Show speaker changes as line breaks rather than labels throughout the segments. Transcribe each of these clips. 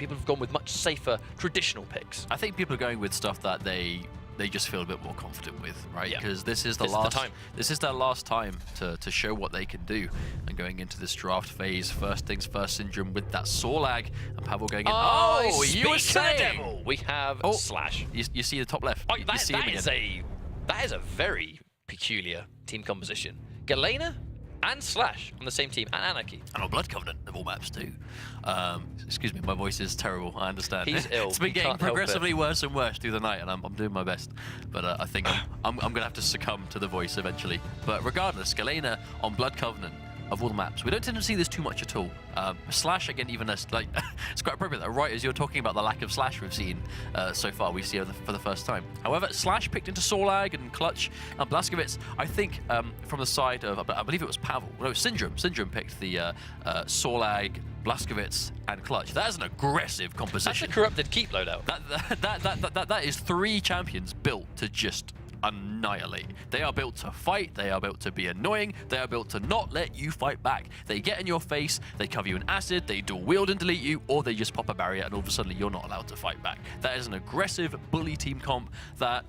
People have gone with much safer, traditional picks.
I think people are going with stuff that they just feel a bit more confident with, right? Because this is the this is their last time to show what they can do. And going into this draft phase, first things first, Syndrome with that Sorlag, and Pavel going in.
Oh,
you were saying!
The devil. We have Slash.
You see the top left.
Oh, that is a very peculiar team composition. Galena and Slash on the same team, and Anarchy.
And on Blood Covenant of all maps too. Excuse me, my voice is terrible, I understand.
He's ill.
It's been getting progressively worse and worse through the night, and I'm doing my best. But I think I'm going to have to succumb to the voice eventually. But regardless, Galena on Blood Covenant of all the maps. We don't tend to see this too much at all. Slash, again, even as, like, it's quite appropriate that right as you're talking about the lack of Slash we've seen so far, we see it for the first time. However, Slash picked into Sorlag and Clutch and Blaskovitz, I think from the side of, I believe it was Pavel, no, Syndrome. Syndrome picked the Sorlag, Blaskovitz, and Clutch. That is an aggressive composition.
That's a corrupted keep loadout.
That is 3 champions built to just annihilate. They are built to fight, they are built to be annoying, they are built to not let you fight back. They get in your face, they cover you in acid, they dual wield and delete you, or they just pop a barrier and all of a sudden you're not allowed to fight back. That is an aggressive bully team comp that,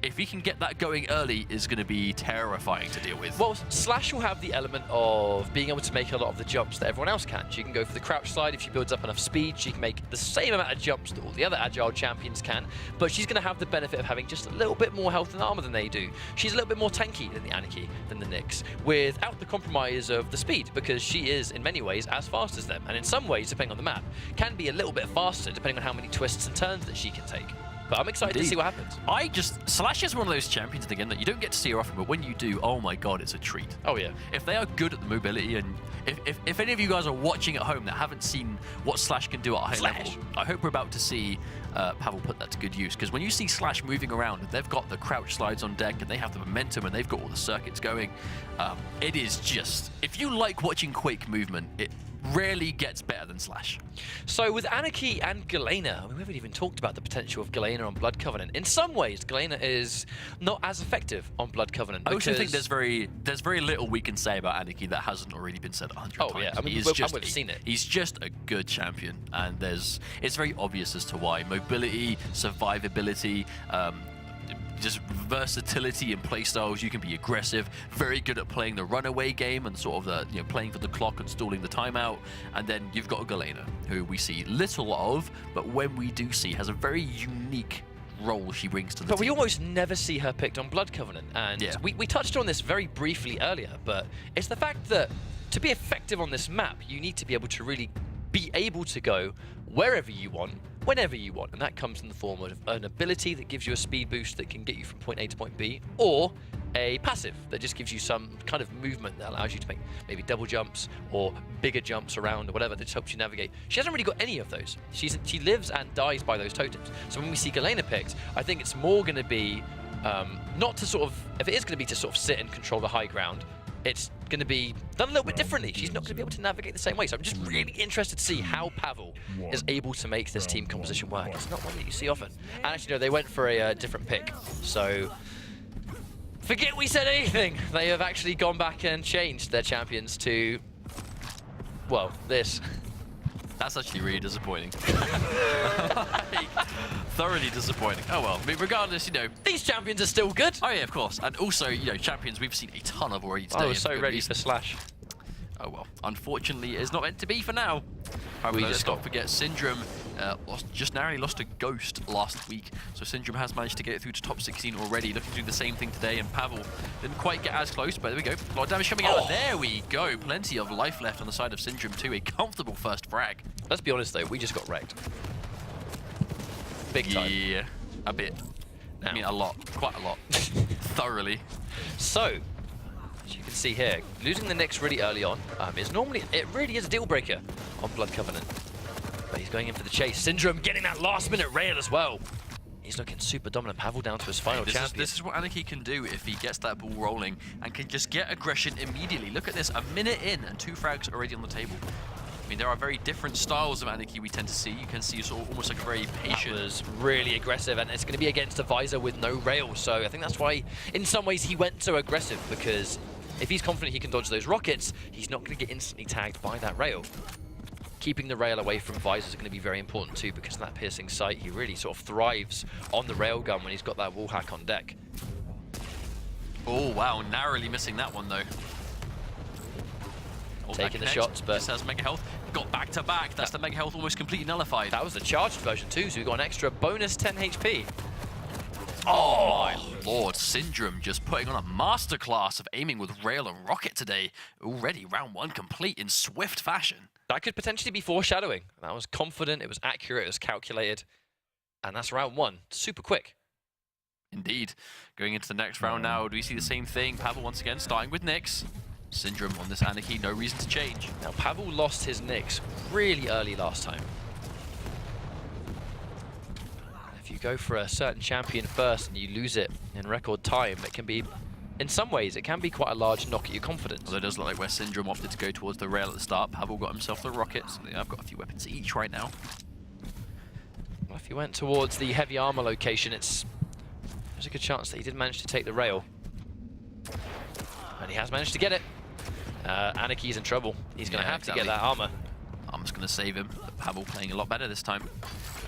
if he can get that going early, is going to be terrifying to deal with.
Well, Slash will have the element of being able to make a lot of the jumps that everyone else can. She can go for the crouch slide. If she builds up enough speed, she can make the same amount of jumps that all the other agile champions can, but she's going to have the benefit of having just a little bit more health and armor than they do. She's a little bit more tanky than the Anarchy, than the Nyx, without the compromise of the speed, because she is, in many ways, as fast as them, and in some ways, depending on the map, can be a little bit faster, depending on how many twists and turns that she can take. But I'm excited to see what happens.
Slash is one of those champions, again, that you don't get to see her often, but when you do, oh my god, it's a treat.
Oh yeah.
If they are good at the mobility, and if any of you guys are watching at home that haven't seen what Slash can do at a high level, I hope we're about to see Pavel put that to good use. Because when you see Slash moving around, and they've got the crouch slides on deck, and they have the momentum, and they've got all the circuits going, it is just, if you like watching Quake movement, it rarely gets better than Slash.
So with Anarchy and Galena, we haven't even talked about the potential of Galena on Blood Covenant. In some ways, Galena is not as effective on Blood Covenant.
I also think there's very little we can say about Anarchy that hasn't already been said 100 times.
Oh yeah, I mean, we've seen it.
He's just a good champion, and it's very obvious as to why. Mobility, survivability, just versatility in playstyles. You can be aggressive, very good at playing the runaway game and sort of the playing for the clock and stalling the timeout. And then you've got a Galena, who we see little of, but when we do see, has a very unique role she brings to the team.
But we almost never see her picked on Blood Covenant, and
yeah.
we touched on this very briefly earlier, but it's the fact that to be effective on this map, you need to be able to really be able to go wherever you want, whenever you want, and that comes in the form of an ability that gives you a speed boost that can get you from point A to point B, or a passive that just gives you some kind of movement that allows you to make maybe double jumps or bigger jumps around or whatever that just helps you navigate. She hasn't really got any of those. She lives and dies by those totems. So when we see Galena picked, I think it's more going to be not to sort of, if it is going to be to sort of sit and control the high ground, it's going to be done a little bit differently. She's not going to be able to navigate the same way. So I'm just really interested to see how Pavel is able to make this team composition work. It's not one that you see often. And actually, no, they went for a different pick. So forget we said anything. They have actually gone back and changed their champions to, well, this.
That's actually really disappointing. Like, thoroughly disappointing. Oh well, I mean, regardless,
these champions are still good.
Oh yeah, of course. And also, champions we've seen a ton of already today.
I was so ready for Slash.
Oh well, unfortunately, it's not meant to be for now. However, let's not forget Syndrome just narrowly lost a Ghost last week, so Syndrome has managed to get through to top 16 already, looking to do the same thing today, and Pavel didn't quite get as close, but there we go. A lot of damage coming out. There we go. Plenty of life left on the side of Syndrome too. A comfortable first frag.
Let's be honest though, we just got wrecked. Big time.
Yeah, a bit.
Now.
I mean, a lot. Quite a lot. Thoroughly.
So, as you can see here, losing the Nyx really early on is normally, it really is a deal breaker on Blood Covenant. But he's going in for the chase. Syndrome getting that last minute rail as well. He's looking super dominant. Pavel down to his final champion.
This is what Anarchy can do if he gets that ball rolling and can just get aggression immediately. Look at this, a minute in and 2 frags already on the table. I mean, there are very different styles of Anarchy we tend to see. You can see sort of almost like a very patient.
That was really aggressive, and it's going to be against a visor with no rail. So I think that's why, in some ways, he went so aggressive, because if he's confident he can dodge those rockets, he's not going to get instantly tagged by that rail. keeping the rail away from visors is going to be very important too, because of that piercing sight. He really sort of thrives on the railgun when he's got that wall hack on deck.
Oh, wow, narrowly missing that one, though. Oh,
Taking the shots, but...
This has Mega Health. Got back-to-back. That's the Mega Health almost completely nullified.
That was the charged version too, so we got an extra bonus 10 HP.
Oh, my lord. Syndrome just putting on a masterclass of aiming with rail and rocket today. Already round 1 complete in swift fashion.
That could potentially be foreshadowing. That was confident, it was accurate, it was calculated. And that's round 1. Super quick.
Indeed. Going into the next round now, do we see the same thing? Pavel once again starting with Nyx. Syndrome on this Anarchy, no reason to change.
Now, Pavel lost his Nyx really early last time. If you go for a certain champion first and you lose it in record time, it can be, in some ways, it can be quite a large knock at your confidence.
Although it does look like where Syndrome opted to go towards the rail at the start, Pavel got himself the rocket, so I've got a few weapons each right now.
Well, if he went towards the heavy armor location, there's a good chance that he did manage to take the rail. And he has managed to get it. Anarchy's in trouble. He's going to have to get that armor.
Armor's going to save him, but Pavel playing a lot better this time.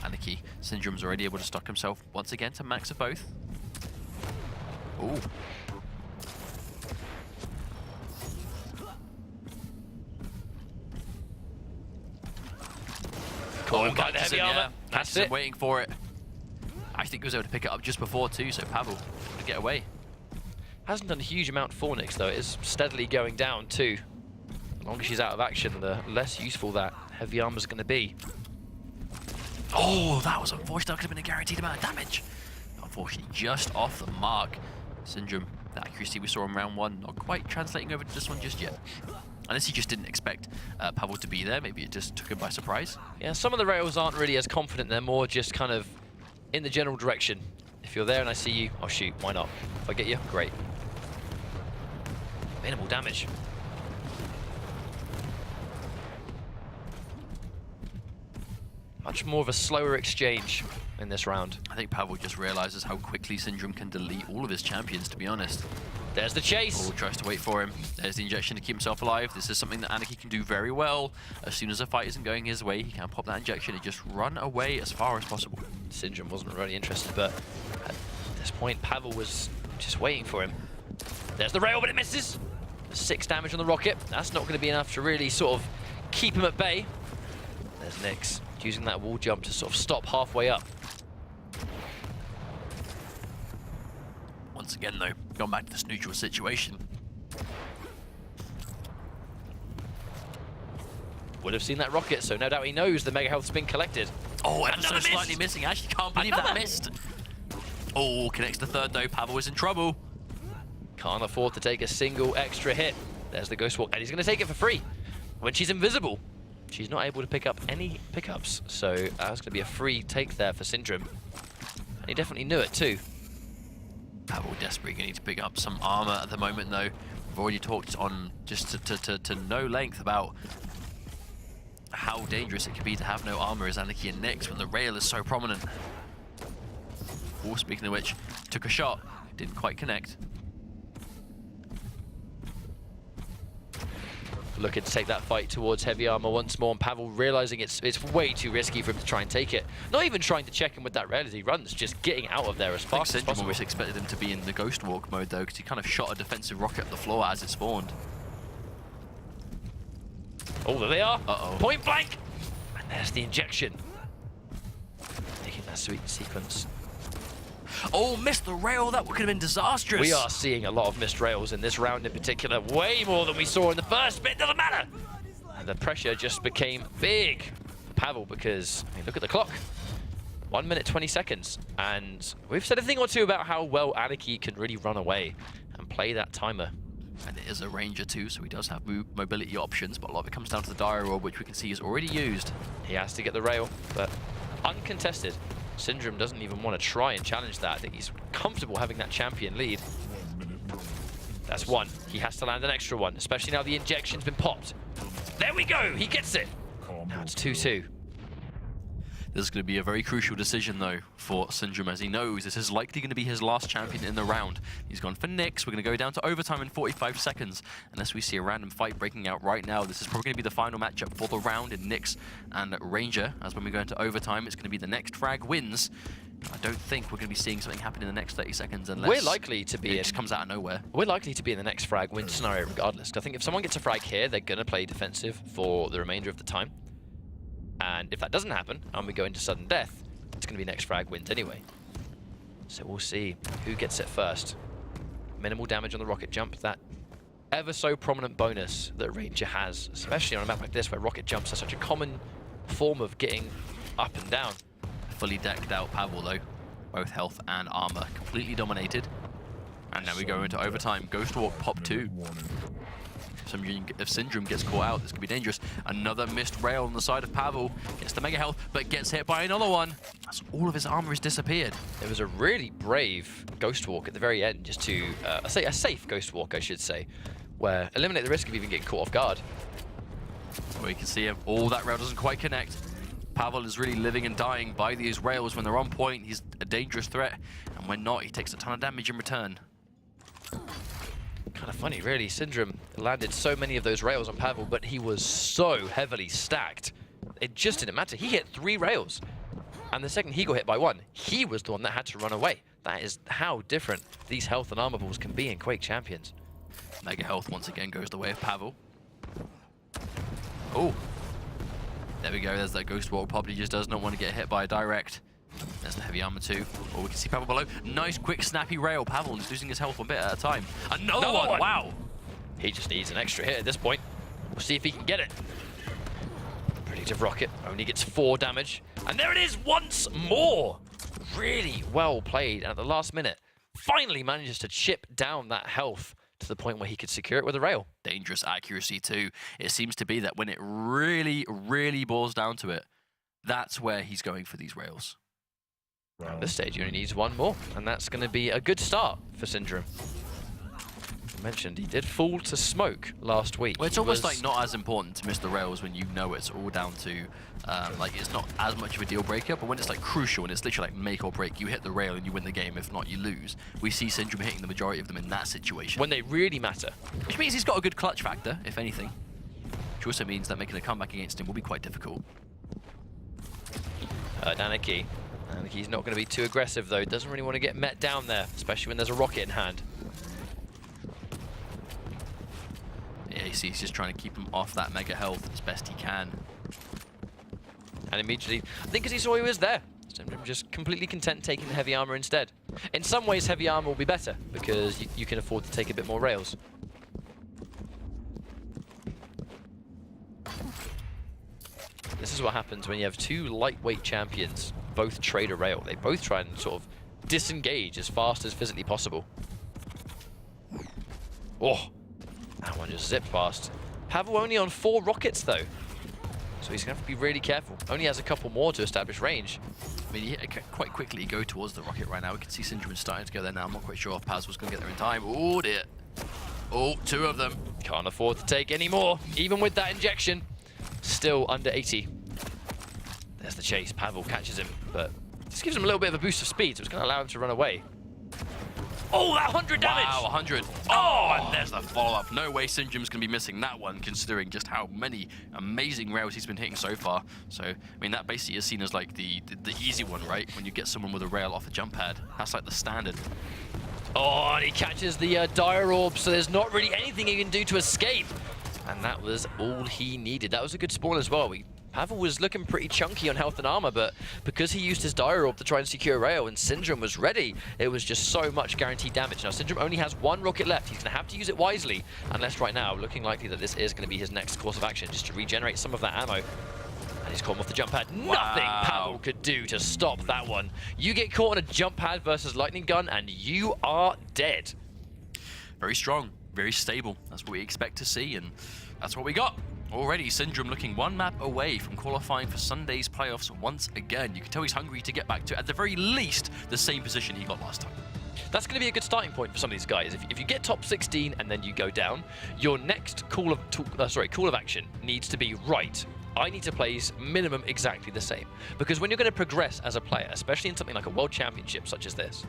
Anarchy, Syndrome's already able to stock himself once again to max of both. Ooh.
Cool, got the heavy armor. That's it.
Waiting for it. I think he was able to pick it up just before too, so Pavel able to get away.
Hasn't done a huge amount for Nyx though. It is steadily going down too. The longer she's out of action, the less useful that heavy armor's going to be.
Oh, that was unfortunate. That could have been a guaranteed amount of damage. Unfortunately, just off the mark. Syndrome, the accuracy we saw in round 1, not quite translating over to this one just yet. Unless he just didn't expect Pavel to be there. Maybe it just took him by surprise.
Yeah, some of the rails aren't really as confident. They're more just kind of in the general direction. If you're there and I see you, I'll shoot. Why not? If I get you, great. Minimal damage. Much more of a slower exchange in this round.
I think Pavel just realizes how quickly Syndrome can delete all of his champions, to be honest.
There's the chase.
Oh, tries to wait for him. There's the injection to keep himself alive. This is something that Anarchy can do very well. As soon as a fight isn't going his way, he can pop that injection and just run away as far as possible.
Syndrome wasn't really interested, but at this point, Pavel was just waiting for him. There's the rail, but it misses. 6 damage on the rocket. That's not going to be enough to really sort of keep him at bay. There's Nyx using that wall jump to sort of stop halfway up.
Once again, though, going back to this neutral situation.
Would have seen that rocket, so no doubt he knows the Mega Health's been collected.
Oh, and so slightly missing. I actually can't believe that missed. Oh, connects the third, though. Pavel is in trouble.
Can't afford to take a single extra hit. There's the Ghost Walk, and he's going to take it for free. When she's invisible, she's not able to pick up any pickups, so that's going to be a free take there for Syndrome. And he definitely knew it too.
Pavel desperately going to need to pick up some armor at the moment, though. We've already talked on just to no length about how dangerous it can be to have no armor as Anarchy and Nyx when the rail is so prominent. Oh, speaking of which, took a shot, didn't quite connect.
Looking to take that fight towards heavy armor once more, and Pavel realizing it's way too risky for him to try and take it. Not even trying to check him with that rail as he runs, just getting out of there as fast as possible. I
always expected him to be in the Ghost Walk mode though, because he kind of shot a defensive rocket up the floor as it spawned.
Oh, there they are.
Uh-oh.
Point blank. And there's the injection. Taking that sweet sequence.
Oh, missed the rail. That could have been disastrous.
We are seeing a lot of missed rails in this round in particular. Way more than we saw in the first bit. Doesn't matter. And the pressure just became big for Pavel because, I mean, look at the clock. 1 minute, 20 seconds. And we've said a thing or two about how well Anarchy can really run away and play that timer.
And it is a Ranger too, so he does have mobility options, but a lot of it comes down to the Dire Orb, which we can see is already used.
He has to get the rail, but uncontested. Syndrome doesn't even want to try and challenge that. I think he's comfortable having that champion lead. That's 1. He has to land an extra 1, especially now the injection's been popped. There we go! He gets it! Now it's 2-2.
This is going to be a very crucial decision, though, for Syndrome, as he knows this is likely going to be his last champion in the round. He's gone for Nyx. We're going to go down to overtime in 45 seconds, unless we see a random fight breaking out right now. This is probably going to be the final matchup for the round in Nyx and Ranger, as when we go into overtime, it's going to be the next frag wins. I don't think we're going to be seeing something happen in the next 30 seconds unless
we're likely to be
it just comes out of nowhere.
We're likely to be in the next frag win scenario regardless. I think if someone gets a frag here, they're going to play defensive for the remainder of the time. And if that doesn't happen, and we go into sudden death, it's going to be next frag wins anyway. So we'll see who gets it first. Minimal damage on the rocket jump, that ever so prominent bonus that Ranger has, especially on a map like this where rocket jumps are such a common form of getting up and down.
Fully decked out Pavel, though. Both health and armor completely dominated. And now we go into overtime. Ghost Walk pop 2. If Syndrome gets caught out, this could be dangerous. Another missed rail on the side of Pavel. Gets the mega health, but gets hit by another one. That's all of his armor has disappeared.
It was a really brave Ghost Walk at the very end, just to, a safe Ghost Walk, I should say, where eliminate the risk of even getting caught off guard.
Well, you can see him. Oh, that rail doesn't quite connect. Pavel is really living and dying by these rails. When they're on point, he's a dangerous threat. And when not, he takes a ton of damage in return.
Kind of funny, really. Syndrome landed so many of those rails on Pavel, but he was so heavily stacked. It just didn't matter. He hit 3 rails. And the second he got hit by 1, he was the one that had to run away. That is how different these health and armor balls can be in Quake Champions.
Mega health once again goes the way of Pavel. Oh. There we go. There's that Ghost Walk pop. He just does not want to get hit by a direct. There's the heavy armor too. Oh, we can see Pavel below. Nice, quick, snappy rail. Pavel is losing his health one bit at a time. Another one! Wow!
He just needs an extra hit at this point. We'll see if he can get it. Predictive rocket only gets 4 damage. And there it is once more! Really well played. And at the last minute, finally manages to chip down that health to the point where he could secure it with a rail.
Dangerous accuracy too. It seems to be that when it really, really boils down to it, that's where he's going for these rails.
At this stage, he only needs 1 more, and that's going to be a good start for Syndrome. I mentioned he did fall to smoke last week.
Well, it's almost like not as important to miss the rails when you know it's all down to, like, it's not as much of a deal breaker, but when it's like crucial and it's literally like make or break, you hit the rail and you win the game. If not, you lose. We see Syndrome hitting the majority of them in that situation.
When they really matter.
Which means he's got a good clutch factor, if anything. Which also means that making a comeback against him will be quite difficult.
He's not going to be too aggressive, though. Doesn't really want to get met down there, especially when there's a rocket in hand.
Yeah, he's just trying to keep him off that mega health as best he can.
And immediately, I think because he saw he was there, Syndrome just completely content taking the heavy armor instead. In some ways, heavy armor will be better, because you can afford to take a bit more rails. This is what happens when you have 2 lightweight champions, both trade a rail. They both try and sort of disengage as fast as physically possible. Oh, that one just zipped past. Pavel only on 4 rockets though, so he's going to have to be really careful. Only has a couple more to establish range.
I mean, he quite quickly go towards the rocket right now. We can see Syndrome starting to go there now. I'm not quite sure if Paz was going to get there in time. Oh dear. Oh, 2 of them.
Can't afford to take any more, even with that injection. Still under 80. There's the chase. Pavel catches him, but this gives him a little bit of a boost of speed, so it's going to allow him to run away. Oh, that 100 damage!
Wow, 100. Oh, and there's the follow-up. No way Syndrome's going to be missing that one, considering just how many amazing rails he's been hitting so far. So, I mean, that basically is seen as like the easy one, right? When you get someone with a rail off a jump pad. That's like the standard.
Oh, and he catches the dire orb, so there's not really anything he can do to escape. And that was all he needed. That was a good spawn as well. Pavel was looking pretty chunky on health and armor, but because he used his dire orb to try and secure rail and Syndrome was ready, it was just so much guaranteed damage. Now, Syndrome only has 1 rocket left. He's going to have to use it wisely, unless right now, looking likely that this is going to be his next course of action, just to regenerate some of that ammo. And he's caught him off the jump pad. Wow. Nothing Pavel could do to stop that one. You get caught on a jump pad versus lightning gun, and you are dead.
Very strong, very stable. That's what we expect to see, and that's what we got. Already, Syndrome looking 1 map away from qualifying for Sunday's playoffs once again. You can tell he's hungry to get back to, at the very least, the same position he got last time.
That's going to be a good starting point for some of these guys. If you get top 16 and then you go down, your next call of action needs to be right I need to place minimum exactly the same. Because when you're going to progress as a player, especially in something like a World Championship such as this,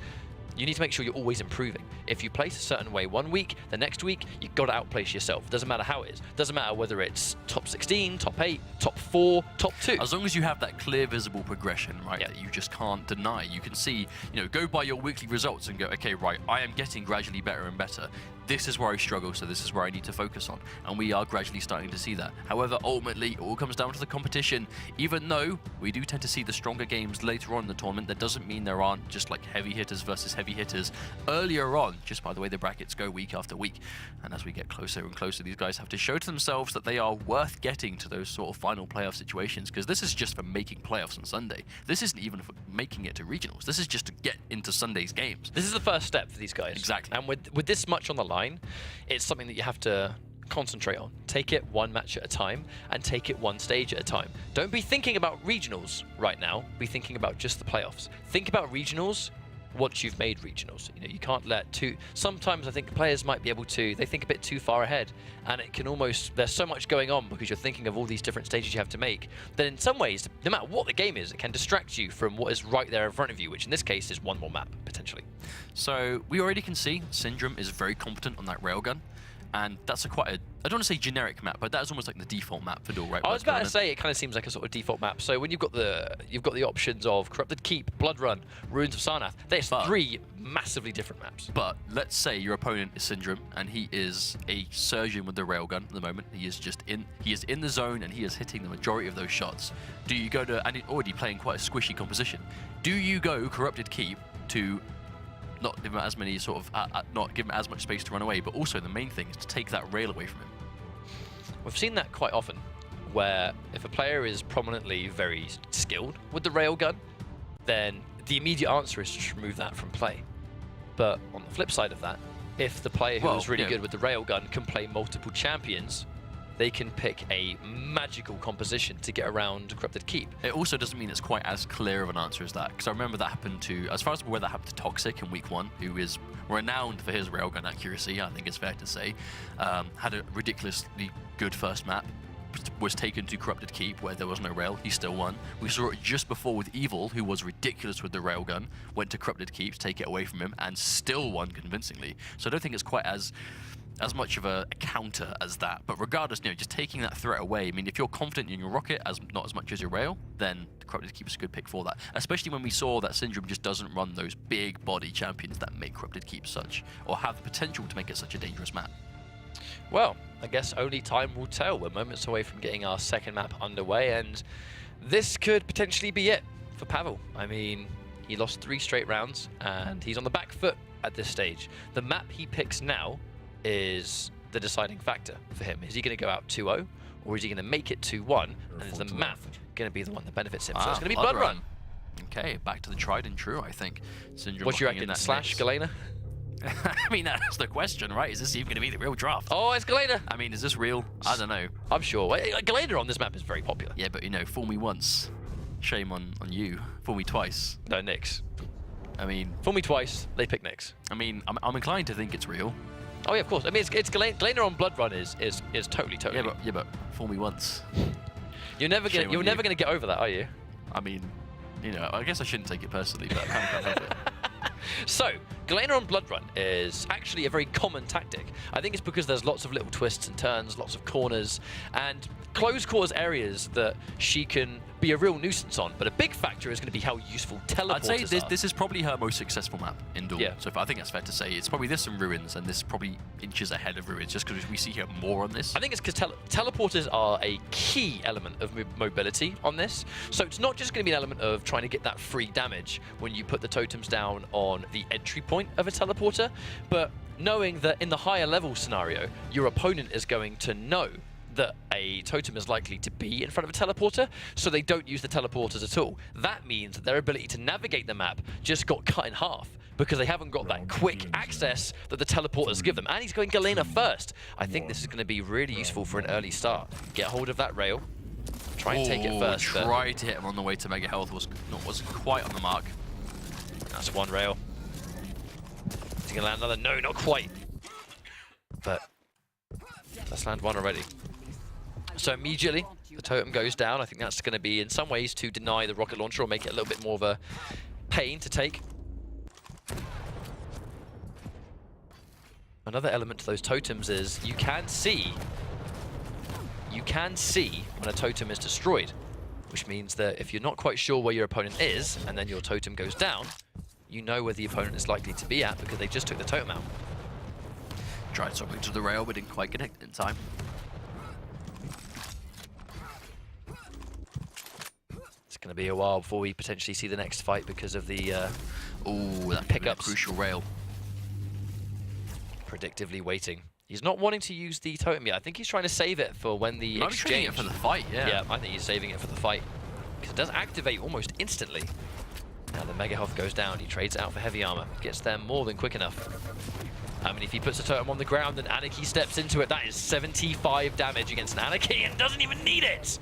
you need to make sure you're always improving. If you place a certain way one week, the next week, you've got to outplace yourself. It doesn't matter how it is. It doesn't matter whether it's top 16, top 8, top 4, top 2.
As long as you have that clear, visible progression, right, that you just can't deny. You can see, go by your weekly results and go, okay, right, I am getting gradually better and better. This is where I struggle, so this is where I need to focus on. And we are gradually starting to see that. However, ultimately, it all comes down to the competition. Even though we do tend to see the stronger games later on in the tournament, that doesn't mean there aren't just like heavy hitters versus heavy hitters earlier on, just by the way the brackets go week after week. And as we get closer and closer, these guys have to show to themselves that they are worth getting to those sort of final playoff situations, because this is just for making playoffs on Sunday. This isn't even for making it to regionals. This is just to get into Sunday's games.
This is the first step for these guys.
Exactly.
And with this much on the line, it's something that you have to concentrate on. Take it one match at a time and take it one stage at a time. Don't be thinking about regionals right now. Be thinking about just the playoffs. Think about regionals once you've made regionals. You can't let sometimes I think players might be able to, they think a bit too far ahead, and it can almost, there's so much going on because you're thinking of all these different stages you have to make, that in some ways, no matter what the game is, it can distract you from what is right there in front of you, which in this case is one more map, potentially.
So we already can see Syndrome is very competent on that railgun. And that's I don't want to say generic map, but that is almost like the default map for dual right.
I was about to say it kind of seems like a sort of default map. So when you've got the options of Corrupted Keep, Blood Run, Ruins of Sarnath, there's 3 massively different maps.
But let's say your opponent is Syndrome and he is a surgeon with the railgun at the moment. He is in the zone and he is hitting the majority of those shots. Do you go to, and he's already playing quite a squishy composition, do you go Corrupted Keep to not give him as many not give him as much space to run away, but also the main thing is to take that rail away from him?
We've seen that quite often, where if a player is prominently very skilled with the railgun, then the immediate answer is to remove that from play. But on the flip side of that, if the player who is really good with the railgun can play multiple champions, they can pick a magical composition to get around Corrupted Keep.
It also doesn't mean it's quite as clear of an answer as that, because I remember that happened to, as far as I'm aware, that happened to Toxic in week 1, who is renowned for his railgun accuracy, I think it's fair to say. Had a ridiculously good first map, was taken to Corrupted Keep where there was no rail, he still won. We saw it just before with Evil, who was ridiculous with the railgun, went to Corrupted Keep to take it away from him and still won convincingly. So I don't think it's quite as much of a counter as that. But regardless, just taking that threat away, I mean, if you're confident in your rocket not as much as your rail, then the Corrupted Keep is a good pick for that. Especially when we saw that Syndrome just doesn't run those big body champions that make Corrupted Keep such, or have the potential to make it such a dangerous map.
Well, I guess only time will tell. We're moments away from getting our second map underway, and this could potentially be it for Pavel. I mean, he lost 3 straight rounds, and he's on the back foot at this stage. The map he picks now is the deciding factor for him. Is he going to go out 2-0, or is he going to make it 2-1, and is the map going to be the one that benefits him? So it's going to be Blood Run.
Okay, back to the tried and true, I think. Syndrome.
What do you reckon, Slash, Galena?
I mean, that's the question, right? Is this even going to be the real draft?
Oh, it's Galena.
I mean, is this real? I don't know.
I'm sure. Galena on this map is very popular.
Yeah, but fool me once, shame on you. Fool me twice.
No, Nyx.
I mean,
fool me twice, they pick Nyx.
I mean, I'm inclined to think it's real.
Oh yeah, of course. I mean, it's Galena on Blood Run is totally.
Yeah, but fool me once.
You're never gonna get over that, are you?
I mean, I guess I shouldn't take it personally, but I kind of can't help it.
So, Galena on Blood Run is actually a very common tactic. I think it's because there's lots of little twists and turns, lots of corners, and close quarters areas that she can be a real nuisance on. But a big factor is going to be how useful teleporters
I'd say this is probably her most successful map in Duel.
Yeah.
So I think that's fair to say. It's probably this and Ruins, and this probably inches ahead of Ruins, just because we see her more on this.
I think it's because teleporters are a key element of mobility on this. So it's not just going to be an element of trying to get that free damage when you put the totems down on the entry point of a teleporter, but knowing that in the higher level scenario, your opponent is going to know that a totem is likely to be in front of a teleporter, so they don't use the teleporters at all. That means that their ability to navigate the map just got cut in half because they haven't got that quick access that the teleporters give them. And he's going Galena first. I think this is going to be really useful for an early start. Get hold of that rail. Try and take it first.
Try to hit him on the way to Mega Health wasn't quite on the mark.
That's one rail. Is he going to land another? No, not quite. But let's land one already. So immediately, The totem goes down. I think that's going to be, in some ways, to deny the rocket launcher or make it a little bit more of a pain to take. Another element to those totems is you can see when a totem is destroyed, which means that if you're not quite sure where your opponent is and then your totem goes down, you know where the opponent is likely to be at because they just took the totem out.
Tried something to the rail, but didn't quite connect in time.
It's going to be a while before we potentially see the next fight because of the
that
pickups.
Crucial rail.
Predictively waiting. He's not wanting to use the totem yet. I think he's trying to save it for when the
Might be trading
exchange.
it for the fight, yeah.
Yeah, I think he's saving it for the fight because it does activate almost instantly. Now the mega health goes down. He trades it out for heavy armor. Gets there more than quick enough. I mean, if he puts a totem on the ground and Anarchy steps into it, that is 75 damage against an Anarchy and doesn't even need it.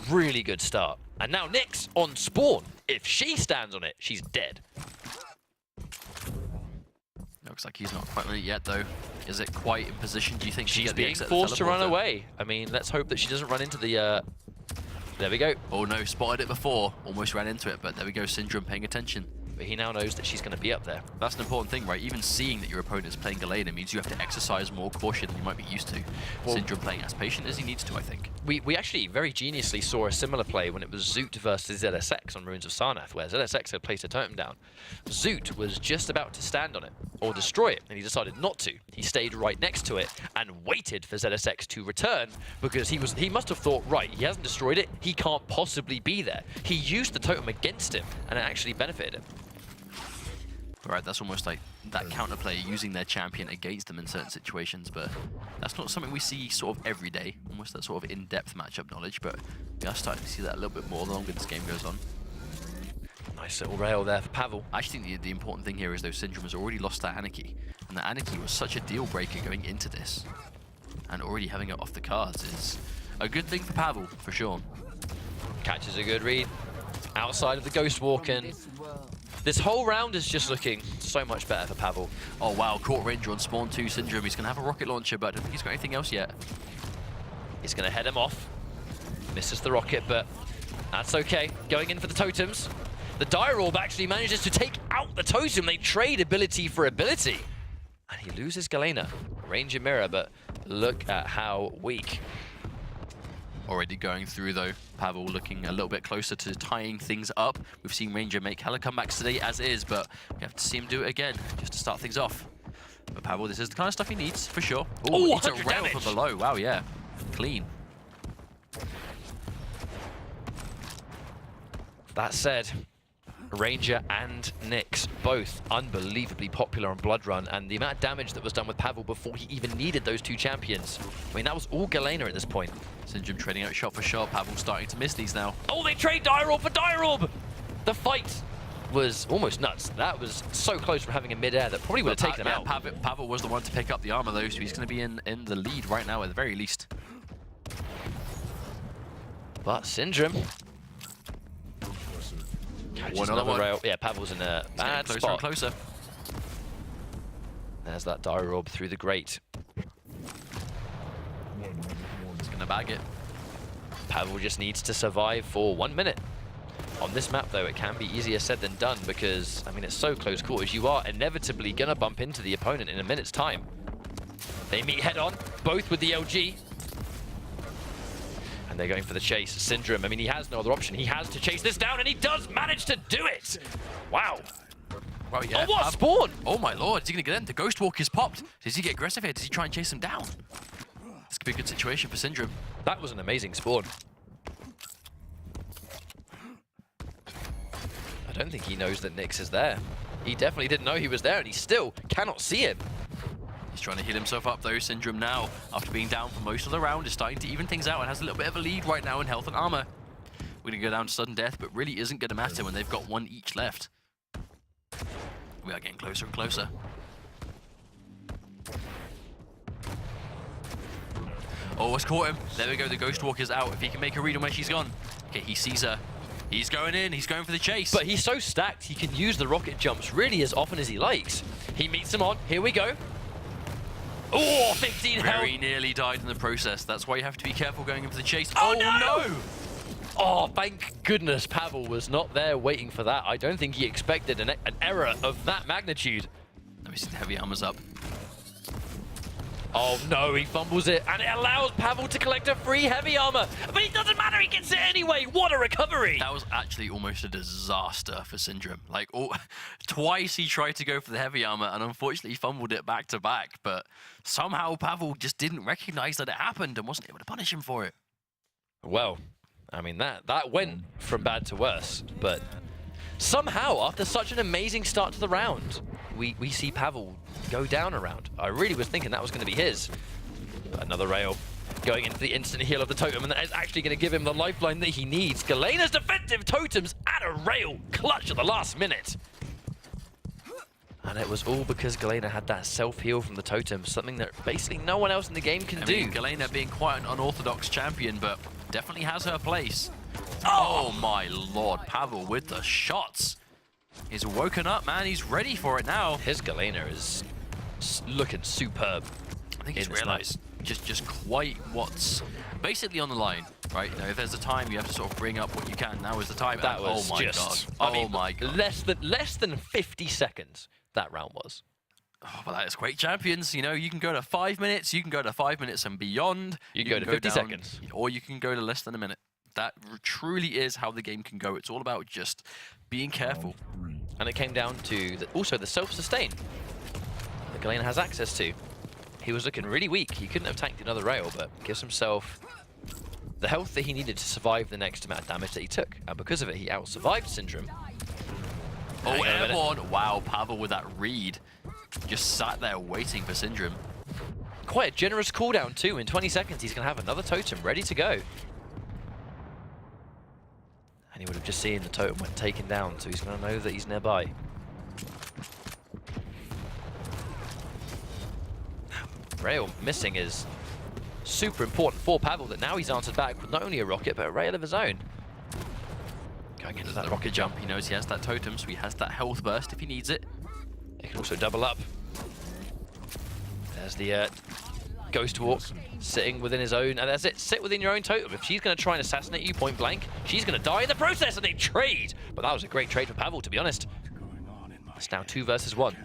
Really good start. And now Nyx on spawn. If she stands on it, she's dead.
Looks like he's not quite ready yet, though. Is it quite in position? Do you think
She's being forced to run away? I mean, let's hope that she doesn't run into the... There we go.
Oh no, spotted it before. Almost ran into it, but there we go. Syndrome paying attention.
But he now knows that she's going to be up there.
That's an important thing, right? Even seeing that your opponent is playing Galena means you have to exercise more caution than you might be used to. Well, Syndrome playing as patient as he needs to, I think.
We actually very geniusly saw a similar play when it was Zoot versus ZSX on Ruins of Sarnath, where ZSX had placed a totem down. Zoot was just about to stand on it, or destroy it, and he decided not to. He stayed right next to it and waited for ZSX to return, because he must have thought, right, he hasn't destroyed it, he can't possibly be there. He used the totem against him, and it actually benefited him.
Right, that's almost like that counterplay using their champion against them in certain situations, but that's not something we see sort of every day, almost that sort of in-depth matchup knowledge, but we are starting to see that a little bit more the longer this game goes on.
Nice little rail there for Pavel.
I actually think the important thing here is though Syndrome has already lost that Anarchy, and the Anarchy was such a deal breaker going into this, and already having it off the cards is a good thing for Pavel, for sure.
Catches a good read outside of the Ghost Walk, and this whole round is just looking so much better for Pavel.
Oh wow, caught Ranger on spawn 2 Syndrome. He's going to have a rocket launcher, but I don't think he's got anything else yet.
He's going to head him off. Misses the rocket, but that's okay. Going in for the totems. The Dire Orb actually manages to take out the totem. They trade ability for ability. And he loses Galena. Ranger Mirror, but look at how weak.
Already going through though, Pavel looking a little bit closer to tying things up. We've seen Ranger make hella comebacks today as is, but we have to see him do it again just to start things off. But Pavel, this is the kind of stuff he needs for sure.
Oh,
it's a rail
damage
from below. Wow, yeah, clean.
That said, Ranger and Nyx, both unbelievably popular on Blood Run, and the amount of damage that was done with Pavel before he even needed those two champions. I mean, that was all Galena at this point.
Syndrome trading out shot for shot. Pavel starting to miss these now.
Oh, they trade Dire Orb for Dire Orb! The fight was almost nuts. That was so close from having a mid-air that probably would have taken him out.
Pavel was the one to pick up the armor though, so he's going to be in the lead right now at the very least.
But Syndrome catches another rail. Yeah, Pavel's in a bad
closer
spot.
and closer.
There's that Dire Orb through the grate.
He's going to bag it.
Pavel just needs to survive for 1 minute. On this map, though, it can be easier said than done because, I mean, it's so close quarters. You are inevitably going to bump into the opponent in a minute's time. They meet head-on, both with the LG. And they're going for the chase. Syndrome, I mean, he has no other option. He has to chase this down, and he does manage to do it! Wow.
Well, yeah,
Oh, what a spawn!
Oh my lord, is he going to get in? The Ghost Walk is popped. Does he get aggressive here? Does he try and chase him down? This could be a good situation for Syndrome.
That was an amazing spawn. I don't think he knows that Nyx is there. He definitely didn't know he was there, and he still cannot see him.
He's trying to heal himself up though. Syndrome now, after being down for most of the round, is starting to even things out and has a little bit of a lead right now in health and armor. We're going to go down to sudden death, but really isn't going to matter when they've got one each left. We are getting closer and closer. Oh, it's caught him. There we go, the Ghost Walker's out. If he can make a read on where she's gone. Okay, he sees her. He's going in, he's going for the chase.
But he's so stacked, he can use the rocket jumps really as often as he likes. He meets him on, here we go. Oh, 15 health.
Very nearly died in the process. That's why you have to be careful going into the chase.
Oh,
no!
Oh, thank goodness Pavel was not there waiting for that. I don't think he expected an error of that magnitude.
Let me see the heavy armor's up.
Oh no, he fumbles it, and it allows Pavel to collect a free heavy armor. But it doesn't matter, he gets it anyway. What a recovery!
That was actually almost a disaster for Syndrome. Like, twice he tried to go for the heavy armor, and unfortunately fumbled it back to back. But somehow Pavel just didn't recognize that it happened and wasn't able to punish him for it.
Well, I mean, that went from bad to worse, but somehow, after such an amazing start to the round, we see Pavel go down a round. I really was thinking that was going to be his. But another rail going into the instant heal of the totem, and that is actually going to give him the lifeline that he needs. Galena's defensive totems at a rail, clutch at the last minute. And it was all because Galena had that self-heal from the totem, something that basically no one else in the game can do.
I mean, Galena being quite an unorthodox champion, but definitely has her place. Oh my lord, Pavel with the shots. He's woken up, man. He's ready for it now.
His Galena is looking superb.
I think he's realized just quite what's basically on the line, right? You know, if there's a time you have to sort of bring up what you can, now is the time.
That was
oh my
just,
god.
I mean,
oh my god.
Less than 50 seconds that round was.
Oh, well, that is Quake Champions. You know, you can go to 5 minutes, you can go to 5 minutes and beyond.
You can go to 50 seconds.
Or you can go to less than a minute. That truly is how the game can go. It's all about just being careful.
And it came down to also the self-sustain that Galena has access to. He was looking really weak. He couldn't have tanked another rail, but gives himself the health that he needed to survive the next amount of damage that he took. And because of it, he out-survived Syndrome.
Oh, airborne. Wow, Pavel with that read. Just sat there waiting for Syndrome.
Quite a generous cooldown too. In 20 seconds, he's going to have another totem ready to go. And he would have just seen the totem went taken down, so he's going to know that he's nearby. Rail missing is super important for Pavel, that now he's answered back with not only a rocket, but a rail of his own. Going into that rocket jump.
He knows he has that totem, so he has that health burst if he needs it.
He can also double up. There's the Ghost Walk sitting within his own, and that's it. Sit within your own totem. If she's going to try and assassinate you point blank, she's going to die in the process, and they trade. But that was a great trade for Pavel, to be honest. It's now 2 versus 1.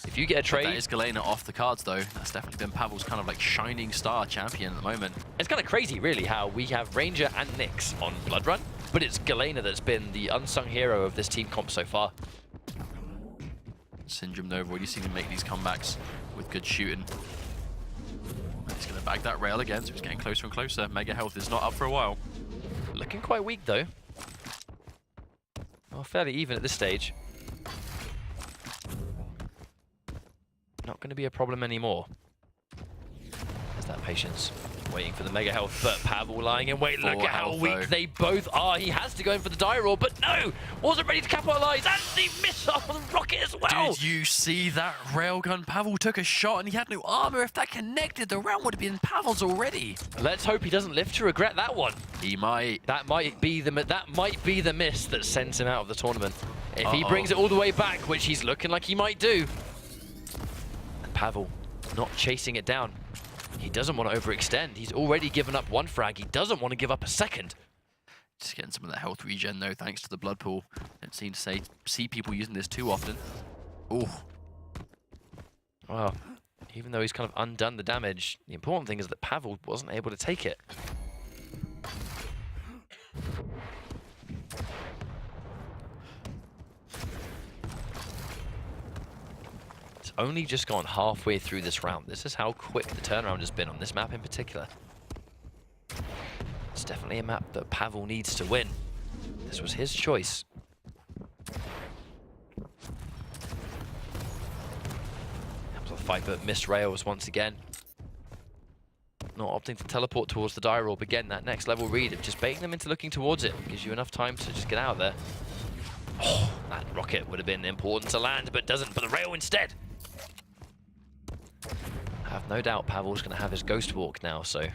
If you get a trade...
That is Galena off the cards, though. That's definitely been Pavel's kind of like shining star champion at the moment.
It's kind of crazy, really, how we have Ranger and Nyx on Blood Run, but it's Galena that's been the unsung hero of this team comp so far.
Syndrome, though, we've already seen him make these comebacks with good shooting. And he's going to bag that rail again, so he's getting closer and closer. Mega health is not up for a while.
Looking quite weak, though. Well, fairly even at this stage. Not going to be a problem anymore. There's that patience. Waiting for the mega health, but Pavel lying in wait. Look at how weak they both are. He has to go in for the die roll, but no! Wasn't ready to capitalize, and he missed on the rocket as well!
Did you see that railgun? Pavel took a shot and he had no armor. If that connected, the round would have been Pavel's already.
Let's hope he doesn't live to regret that one.
He might.
That might be the miss that sends him out of the tournament. If he brings it all the way back, which he's looking like he might do. And Pavel not chasing it down. He doesn't want to overextend. He's already given up 1 frag. He doesn't want to give up a second.
Just getting some of the health regen, though, thanks to the blood pool. Don't seem to see people using this too often. Ooh.
Well, even though he's kind of undone the damage, the important thing is that Pavel wasn't able to take it. Only just gone halfway through this round. This is how quick the turnaround has been on this map in particular. It's definitely a map that Pavel needs to win. This was his choice. Comes on fight, but missed rails once again. Not opting to teleport towards the die roll, but again, that next level read of just baiting them into looking towards it. Gives you enough time to just get out of there. Oh, that rocket would have been important to land, but doesn't, but the rail instead. I have no doubt Pavel's going to have his Ghost Walk now, so...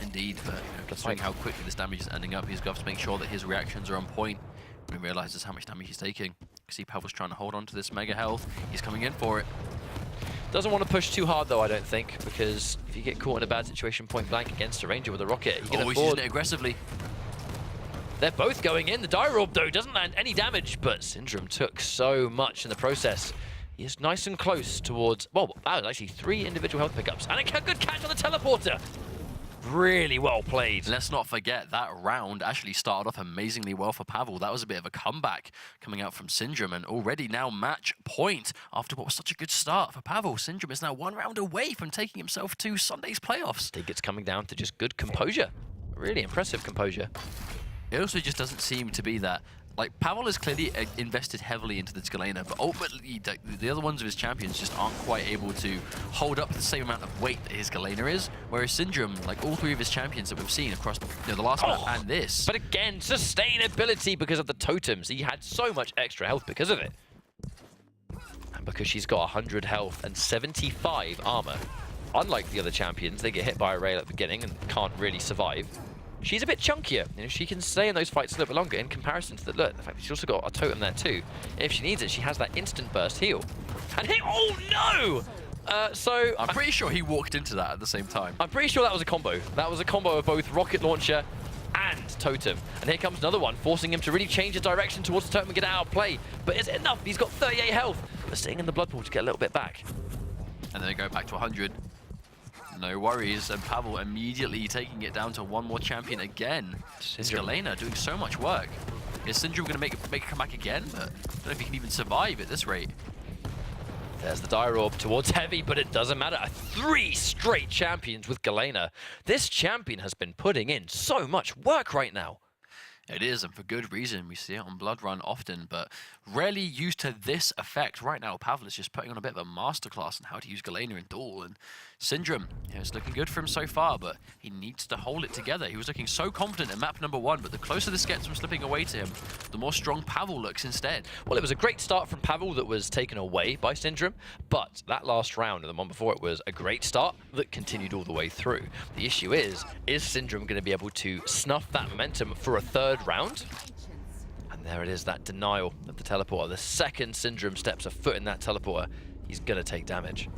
Indeed, but considering how quickly this damage is ending up, he's got to make sure that his reactions are on point when he realizes how much damage he's taking. You see Pavel's trying to hold on to this mega health. He's coming in for it.
Doesn't want to push too hard though, I don't think, because if you get caught in a bad situation point blank against a Ranger with a rocket, you can
he's
afford...
using it aggressively.
They're both going in. The Dire Orb, though, doesn't land any damage, but Syndrome took so much in the process. He is nice and close towards... Well, that was actually 3 individual health pickups. And a good catch on the teleporter. Really well played.
Let's not forget that round actually started off amazingly well for Pavel. That was a bit of a comeback coming out from Syndrome, and already now match point after what was such a good start for Pavel. Syndrome is now 1 round away from taking himself to Sunday's playoffs.
I think it's coming down to just good composure. Really impressive composure.
It also just doesn't seem to be that. Like, Pavel has clearly invested heavily into the Galena, but ultimately the other ones of his champions just aren't quite able to hold up the same amount of weight that his Galena is. Whereas Syndrome, like all 3 of his champions that we've seen across the last map and this.
But again, sustainability because of the totems. He had so much extra health because of it. And because she's got 100 health and 75 armor. Unlike the other champions, they get hit by a rail at the beginning and can't really survive. She's a bit chunkier. You know, she can stay in those fights a little bit longer in comparison to the fact that she's also got a totem there too. If she needs it, she has that instant burst heal. And hit, oh no! So
I'm pretty sure he walked into that at the same time.
I'm pretty sure that was a combo. That was a combo of both rocket launcher and totem. And here comes another one, forcing him to really change his direction towards the totem and get out of play. But is it enough? He's got 38 health. But staying in the blood pool to get a little bit back.
And then they go back to 100. No worries, and Pavel immediately taking it down to 1 more champion again. Galena doing so much work. Is Syndrome going to make a comeback again? But I don't know if he can even survive at this rate.
There's the Dire Orb towards Heavy, but it doesn't matter. 3 straight champions with Galena. This champion has been putting in so much work right now.
It is, and for good reason. We see it on Blood Run often, but rarely used to this effect. Right now, Pavel is just putting on a bit of a masterclass on how to use Galena in duel, and Syndrome, it's looking good for him so far, but he needs to hold it together. He was looking so confident in map number 1, but the closer this gets from slipping away to him, the more strong Pavel looks instead.
Well, it was a great start from Pavel that was taken away by Syndrome, but that last round and the one before it was a great start that continued all the way through. The issue is Syndrome going to be able to snuff that momentum for a 3rd round? And there it is, that denial of the teleporter. The second Syndrome steps a foot in that teleporter, he's going to take damage.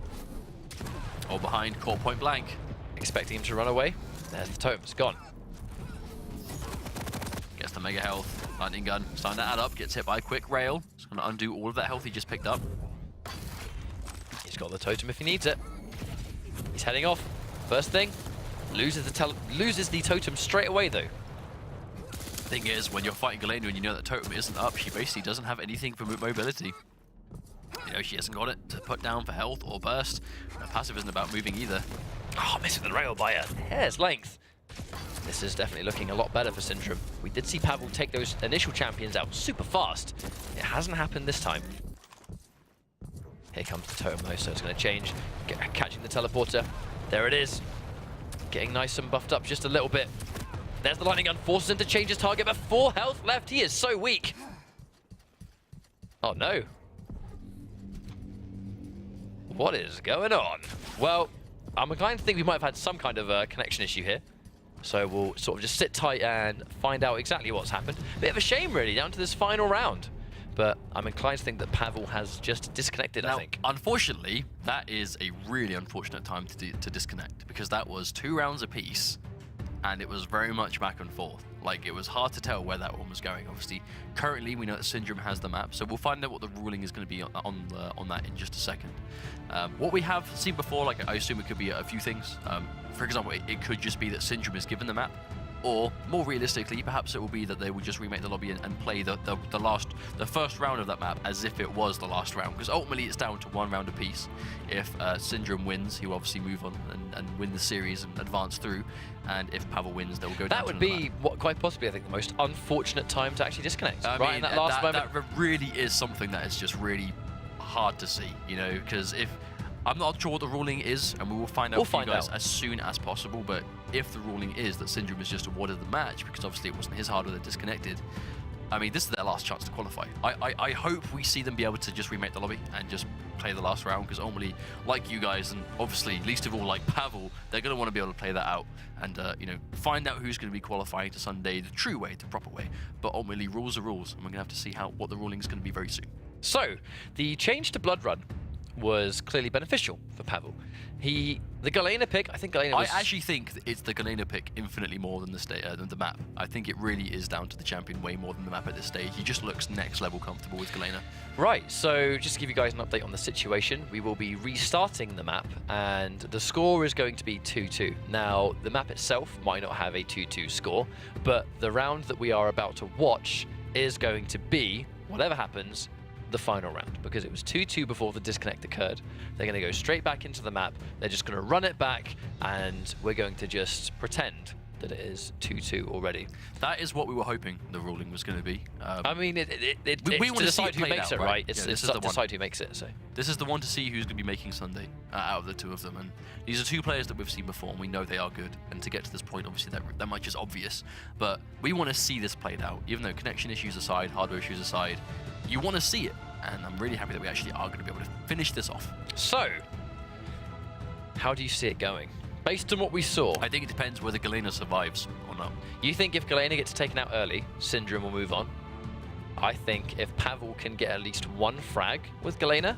All behind, caught point blank.
Expecting him to run away. There's the totem, it's gone.
Gets the mega health. Lightning gun, starting to add up, gets hit by a quick rail. It's going to undo all of that health he just picked up.
He's got the totem if he needs it. He's heading off. First thing, loses the totem straight away though.
Thing is, when you're fighting Galena and you know that totem isn't up, she basically doesn't have anything for mobility. You know, she hasn't got it to put down for health or burst. Her passive isn't about moving either.
Oh, missing the rail by a hair's length. This is definitely looking a lot better for Syndrome. We did see Pavel take those initial champions out super fast. It hasn't happened this time. Here comes the totem though, so it's going to change. Catching the teleporter. There it is. Getting nice and buffed up just a little bit. There's the lightning gun, forces him to change his target, but 4 health left. He is so weak. Oh no. What is going on? Well, I'm inclined to think we might have had some kind of a connection issue here. So we'll sort of just sit tight and find out exactly what's happened. Bit of a shame really, down to this final round. But I'm inclined to think that Pavel has just disconnected,
now,
I think.
Unfortunately, that is a really unfortunate time to disconnect, because that was 2 rounds apiece, and it was very much back and forth. Like, it was hard to tell where that one was going. Obviously, currently we know that Syndrome has the map, so we'll find out what the ruling is going to be on that in just a second. What we have seen before, like, I assume it could be a few things. For example, it could just be that Syndrome is given the map, or more realistically, perhaps it will be that they will just remake the lobby and play the first round of that map as if it was the last round, because ultimately it's down to 1 round apiece. If Syndrome wins, he will obviously move on and win the series and advance through, and if Pavel wins, they will go down.
That would be what quite possibly, I think, the most unfortunate time to actually disconnect.
I
right
mean,
in that last moment.
That really is something that is just really hard to see, you know, because if I'm not sure what the ruling is, and we will find out for you guys as soon as possible, but if the ruling is that Syndrome is just awarded the match, because obviously it wasn't his hardware that disconnected, I mean, this is their last chance to qualify. I hope we see them be able to just remake the lobby and just play the last round, because ultimately, like you guys, and obviously, least of all, like Pavel, they're going to want to be able to play that out and, you know, find out who's going to be qualifying to Sunday the true way, the proper way. But ultimately, rules are rules, and we're going to have to see what the ruling is going to be very soon.
So, the change to Blood Run was clearly beneficial for Pavel. The Galena pick, I think Galena was...
I actually think that it's the Galena pick infinitely more than than the map. I think it really is down to the champion way more than the map at this stage. He just looks next level comfortable with Galena.
Right, so just to give you guys an update on the situation, we will be restarting the map, and the score is going to be 2-2. Now, the map itself might not have a 2-2 score, but the round that we are about to watch is going to be, whatever happens, the final round, because it was 2-2 before the disconnect occurred. They're going to go straight back into the map, they're just going to run it back, and we're going to just pretend that it is 2-2 already.
That is what we were hoping the ruling was going to be.
I mean,
we want
to
to see
decide who makes
out,
it, right? It's
Yeah, this is
to
the one.
decide who makes it, so.
This is the one to see who's going to be making Sunday out of the two of them. And these are two players that we've seen before, and we know they are good. And to get to this point, obviously, that much is obvious. But we want to see this played out. Even though connection issues aside, hardware issues aside, you want to see it. And I'm really happy that we actually are going to be able to finish this off.
So, how do you see it going? Based on what we saw,
I think it depends whether Galena survives or not.
you think if Galena gets taken out early, Syndrome will move on. I think if Pavel can get at least one frag with Galena,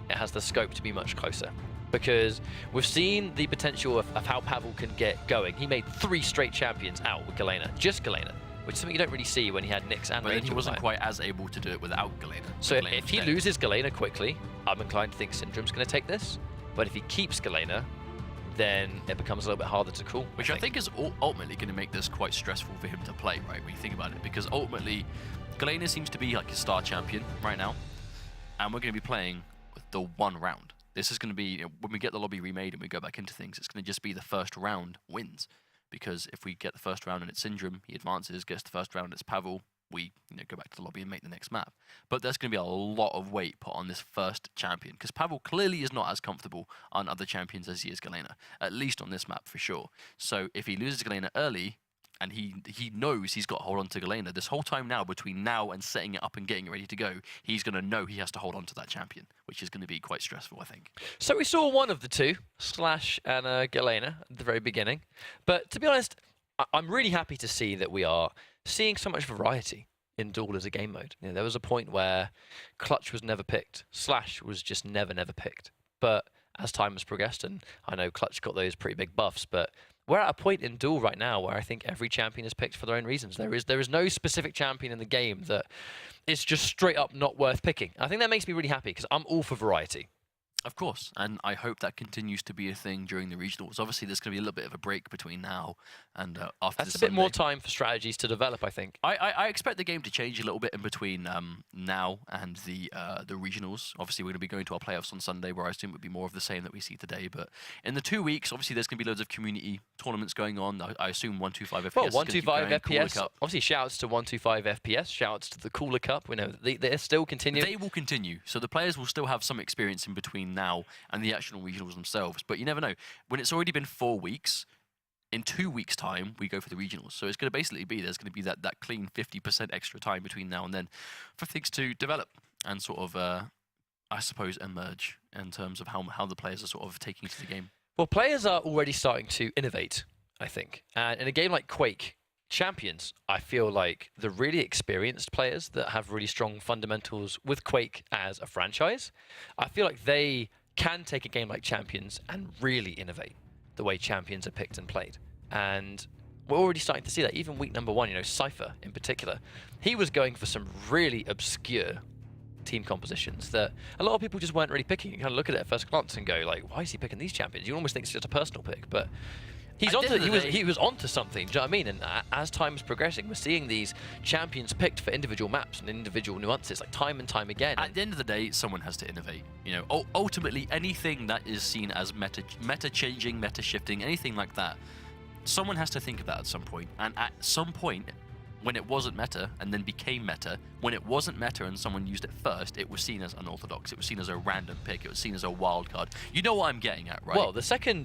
it has the scope to be much closer. Because we've seen the potential of how Pavel can get going. He made 3 straight champions out with Galena, just Galena, which is something you don't really see when he had Nyx and
But then
Rangel
he wasn't
combined.
quite as able to do it without Galena.
So
Galena
if
was
he
dead.
loses Galena quickly, I'm inclined to think Syndrome's going to take this. But if he keeps Galena, then it becomes a little bit harder to call.
Which I think is ultimately going to make this quite stressful for him to play, right, when you think about it. Because ultimately, Galena seems to be like his star champion right now. And we're going to be playing with the one round. This is going to be, you know, when we get the lobby remade and we go back into things, it's going to just be the first round wins. Because if we get the first round and it's Syndrome, he advances, gets the first round and it's Pavel, we go back to the lobby and make the next map. But there's going to be a lot of weight put on this first champion, because Pavel clearly is not as comfortable on other champions as he is Galena, at least on this map for sure. So if he loses Galena early, and he knows he's got to hold on to Galena, this whole time now, between now and setting it up and getting it ready to go, he's going to know he has to hold on to that champion, which is going to be quite stressful, I think.
So we saw one of the two, Slash and Galena, at the very beginning. But to be honest, I'm really happy to see that we are seeing so much variety in Duel as a game mode. You know, there was a point where Clutch was never picked, Slash was just never picked. But as time has progressed, and I know Clutch got those pretty big buffs, but we're at a point in Duel right now where I think every champion is picked for their own reasons. There is no specific champion in the game that is just straight up not worth picking. I think that makes me really happy because I'm all for variety.
Of course, and I hope that continues to be a thing during the regionals. Obviously, there's going to be a little bit of a break between now and after
That's
this
a bit more
Sunday.
time for strategies to develop, I think.
I expect the game to change a little bit in between now and the regionals. Obviously, we're going to be going to our playoffs on Sunday, where I assume it would be more of the same that we see today. But in the 2 weeks, obviously, there's going to be loads of community tournaments going on. I assume 125 FPS.
Well,
is gonna keep
125
going, Cooler
FPS.
Cup.
Obviously, shouts to 125 FPS. Shouts to the Cooler Cup. We know they're still continuing.
They will continue. So the players will still have some experience in between now and the actual regionals themselves. But you never know. When it's already been 4 weeks, in 2 weeks' time, we go for the regionals. So it's going to basically be, there's going to be that clean 50% extra time between now and then for things to develop and sort of, I suppose, emerge in terms of how the players are sort of taking to the game.
Well, players are already starting to innovate, I think. And in a game like Quake Champions, I feel like the really experienced players that have really strong fundamentals with Quake as a franchise, I feel like they can take a game like Champions and really innovate the way champions are picked and played. And we're already starting to see that. Even week number 1, you know, Cypher in particular, he was going for some really obscure team compositions that a lot of people just weren't really picking. You kind of look at it at first glance and go, like, why is he picking these champions? You almost think it's just a personal pick, but he was onto something. Do you know what I mean? And as time is progressing, we're seeing these champions picked for individual maps and individual nuances, like time and time again.
At the end of the day, someone has to innovate. You know, ultimately, anything that is seen as meta changing, meta shifting, anything like that, someone has to think of that at some point. And at some point, when it wasn't meta and then became meta, when it wasn't meta and someone used it first, it was seen as unorthodox. It was seen as a random pick. It was seen as a wild card. You know what I'm getting at, right?
Well, the second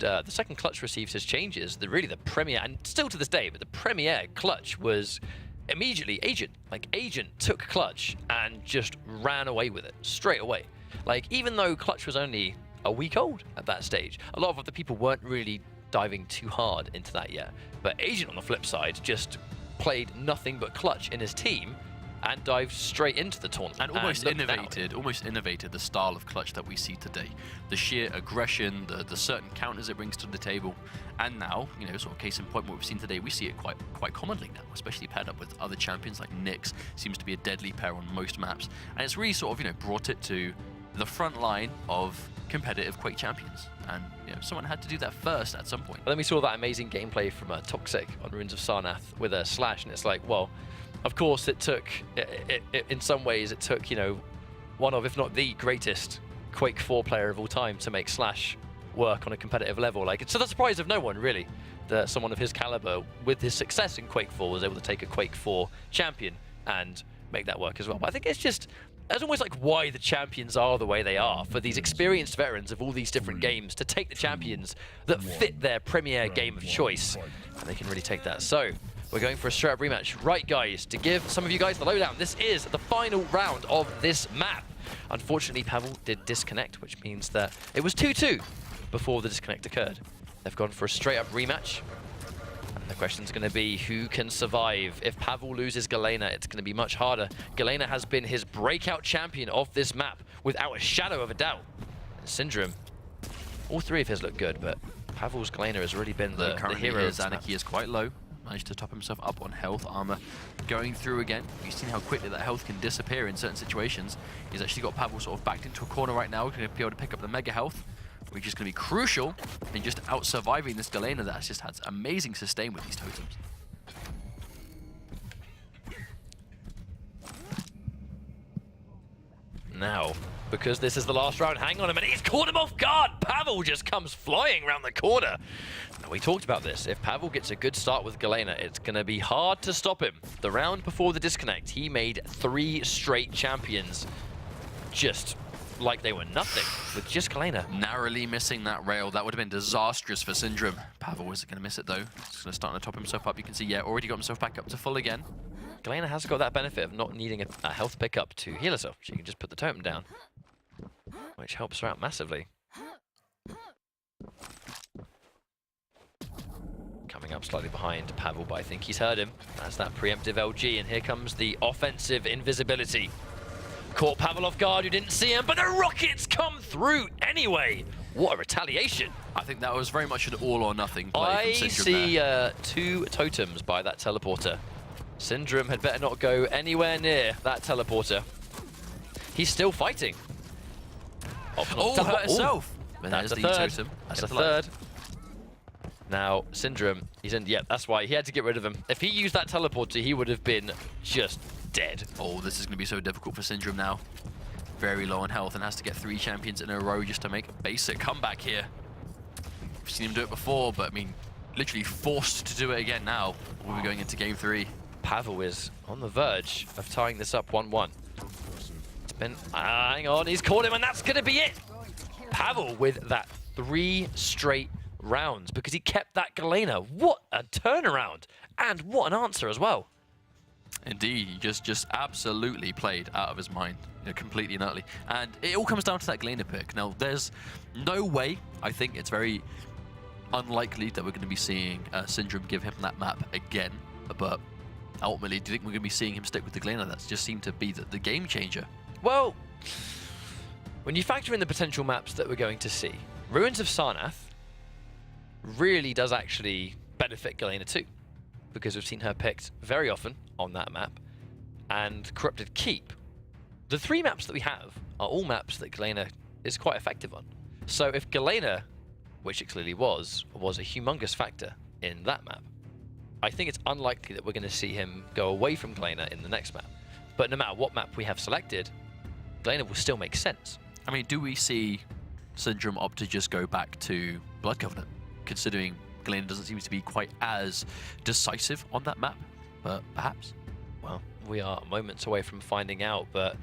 Clutch receives his changes, the premier, and still to this day, but the premier Clutch was immediately Agent. Like, Agent took Clutch and just ran away with it straight away. Like, even though Clutch was only a week old at that stage, a lot of other people weren't really diving too hard into that yet. But Agent, on the flip side, just played nothing but Clutch in his team and dived straight into the tournament.
And almost
looked down.
innovated the style of clutch that we see today. The sheer aggression, the certain counters it brings to the table, and now, you know, sort of case in point, what we've seen today, we see it quite commonly now, especially paired up with other champions like Nyx. Seems to be a deadly pair on most maps, and it's really sort of, you know, brought it to the front line of competitive Quake Champions. And you know, someone had to do that first at some point.
And then we saw that amazing gameplay from Toxic on Ruins of Sarnath with a Slash, and it's like, well, of course it took, in some ways, it took, you know, one of, if not the greatest Quake 4 player of all time to make Slash work on a competitive level. Like, it's to the surprise of no one, really, that someone of his caliber, with his success in Quake 4, was able to take a Quake 4 champion and make that work as well. But I think it's just, that's almost like why the champions are the way they are, for these experienced veterans of all these different games to take the champions that fit their premier game of choice, and they can really take that. So we're going for a straight up rematch. Right, guys, to give some of you guys the lowdown, this is the final round of this map. Unfortunately, Pavel did disconnect, which means that it was 2-2 before the disconnect occurred. They've gone for a straight up rematch. And the question's going to be who can survive. If Pavel loses Galena, it's going to be much harder. Galena has been his breakout champion of this map without a shadow of a doubt. And Syndrome, all three of his look good, but Pavel's Galena has really been the hero.
His Anarchy is quite low. Managed to top himself up on health, armor going through again. You've seen how quickly that health can disappear in certain situations. He's actually got Pavel sort of backed into a corner right now, going to be able to pick up the mega health, which is going to be crucial in just out-surviving this Galena that has just had amazing sustain with these totems.
Now, because this is the last round, hang on a minute, he's caught him off guard! Pavel just comes flying around the corner. Now, we talked about this. If Pavel gets a good start with Galena, it's going to be hard to stop him. The round before the disconnect, he made 3 straight champions just like they were nothing with just Galena.
Narrowly missing that rail. That would have been disastrous for Syndrome. Pavel isn't going to miss it, though. He's going to start to top himself up. You can see, yeah, already got himself back up to full again.
Galena has got that benefit of not needing a health pickup to heal herself. She can just put the totem down, which helps her out massively. Coming up slightly behind Pavel, but I think he's heard him. That's that preemptive LG, and here comes the offensive invisibility. Caught Pavel off guard, you didn't see him, but the rockets come through anyway. What a retaliation.
I think that was very much an all or nothing play from Syndrome.
I see 2 totems by that teleporter. Syndrome had better not go anywhere near that teleporter. He's still fighting.
Oh, hurt herself.
That's a third. That's a third. Now, Syndrome, he's in. Yeah, that's why he had to get rid of him. If he used that teleporter, he would have been just dead.
Oh, this is going to be so difficult for Syndrome now. Very low on health and has to get 3 champions in a row just to make a basic comeback here. We've seen him do it before, but I mean, literally forced to do it again now. We'll be going into game 3.
Pavel is on the verge of tying this up 1-1. It's been, hang on, he's caught him, and that's going to be it. Pavel with that 3 straight rounds because he kept that Galena. What a turnaround, and what an answer as well.
Indeed, he just absolutely played out of his mind, you know, completely and utterly. And it all comes down to that Galena pick. Now, there's no way, I think it's very unlikely that we're going to be seeing Syndrome give him that map again, but ultimately, do you think we're going to be seeing him stick with the Galena? That's just seemed to be the game changer.
Well, when you factor in the potential maps that we're going to see, Ruins of Sarnath really does actually benefit Galena too, because we've seen her picked very often on that map, and Corrupted Keep. The 3 maps that we have are all maps that Galena is quite effective on. So if Galena, which it clearly was a humongous factor in that map, I think it's unlikely that we're going to see him go away from Galena in the next map. But no matter what map we have selected, Galena will still make sense.
I mean, do we see Syndrome opt to just go back to Blood Covenant, considering Galena doesn't seem to be quite as decisive on that map? But perhaps.
Well, we are moments away from finding out, but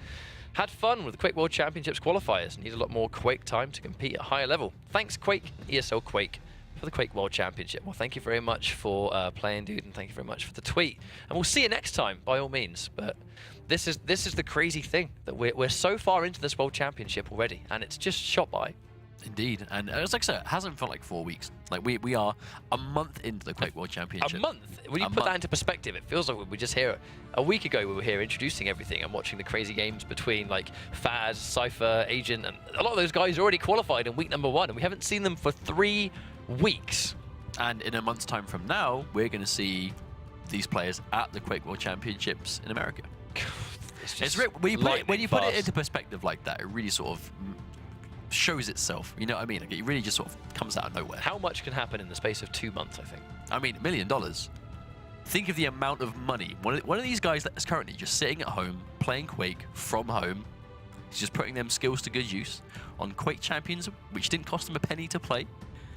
had fun with the Quake World Championships qualifiers. Need a lot more Quake time to compete at a higher level. Thanks, Quake and ESL Quake, for the Quake World Championship. Well, thank you very much for playing, dude, and thank you very much for the tweet. And we'll see you next time, by all means. But this is the crazy thing, that we're so far into this World Championship already, and it's just shot by.
Indeed, and as like I said, it hasn't felt like 4 weeks. Like we are a month into the Quake World Championship.
A month? When you put that into perspective, it feels like we were just here a week ago. We were here introducing everything and watching the crazy games between like Faz, Cypher, Agent, and a lot of those guys already qualified in week number 1, and we haven't seen them for 3 weeks.
And in a month's time from now, we're going to see these players at the Quake World Championships in America. When you put it into perspective like that, it really sort of shows itself. You know what I mean? Like, it really just sort of comes out of nowhere.
How much can happen in the space of 2 months, I think?
I mean, $1 million. Think of the amount of money. One of these guys that is currently just sitting at home, playing Quake from home, he's just putting them skills to good use on Quake Champions, which didn't cost them a penny to play.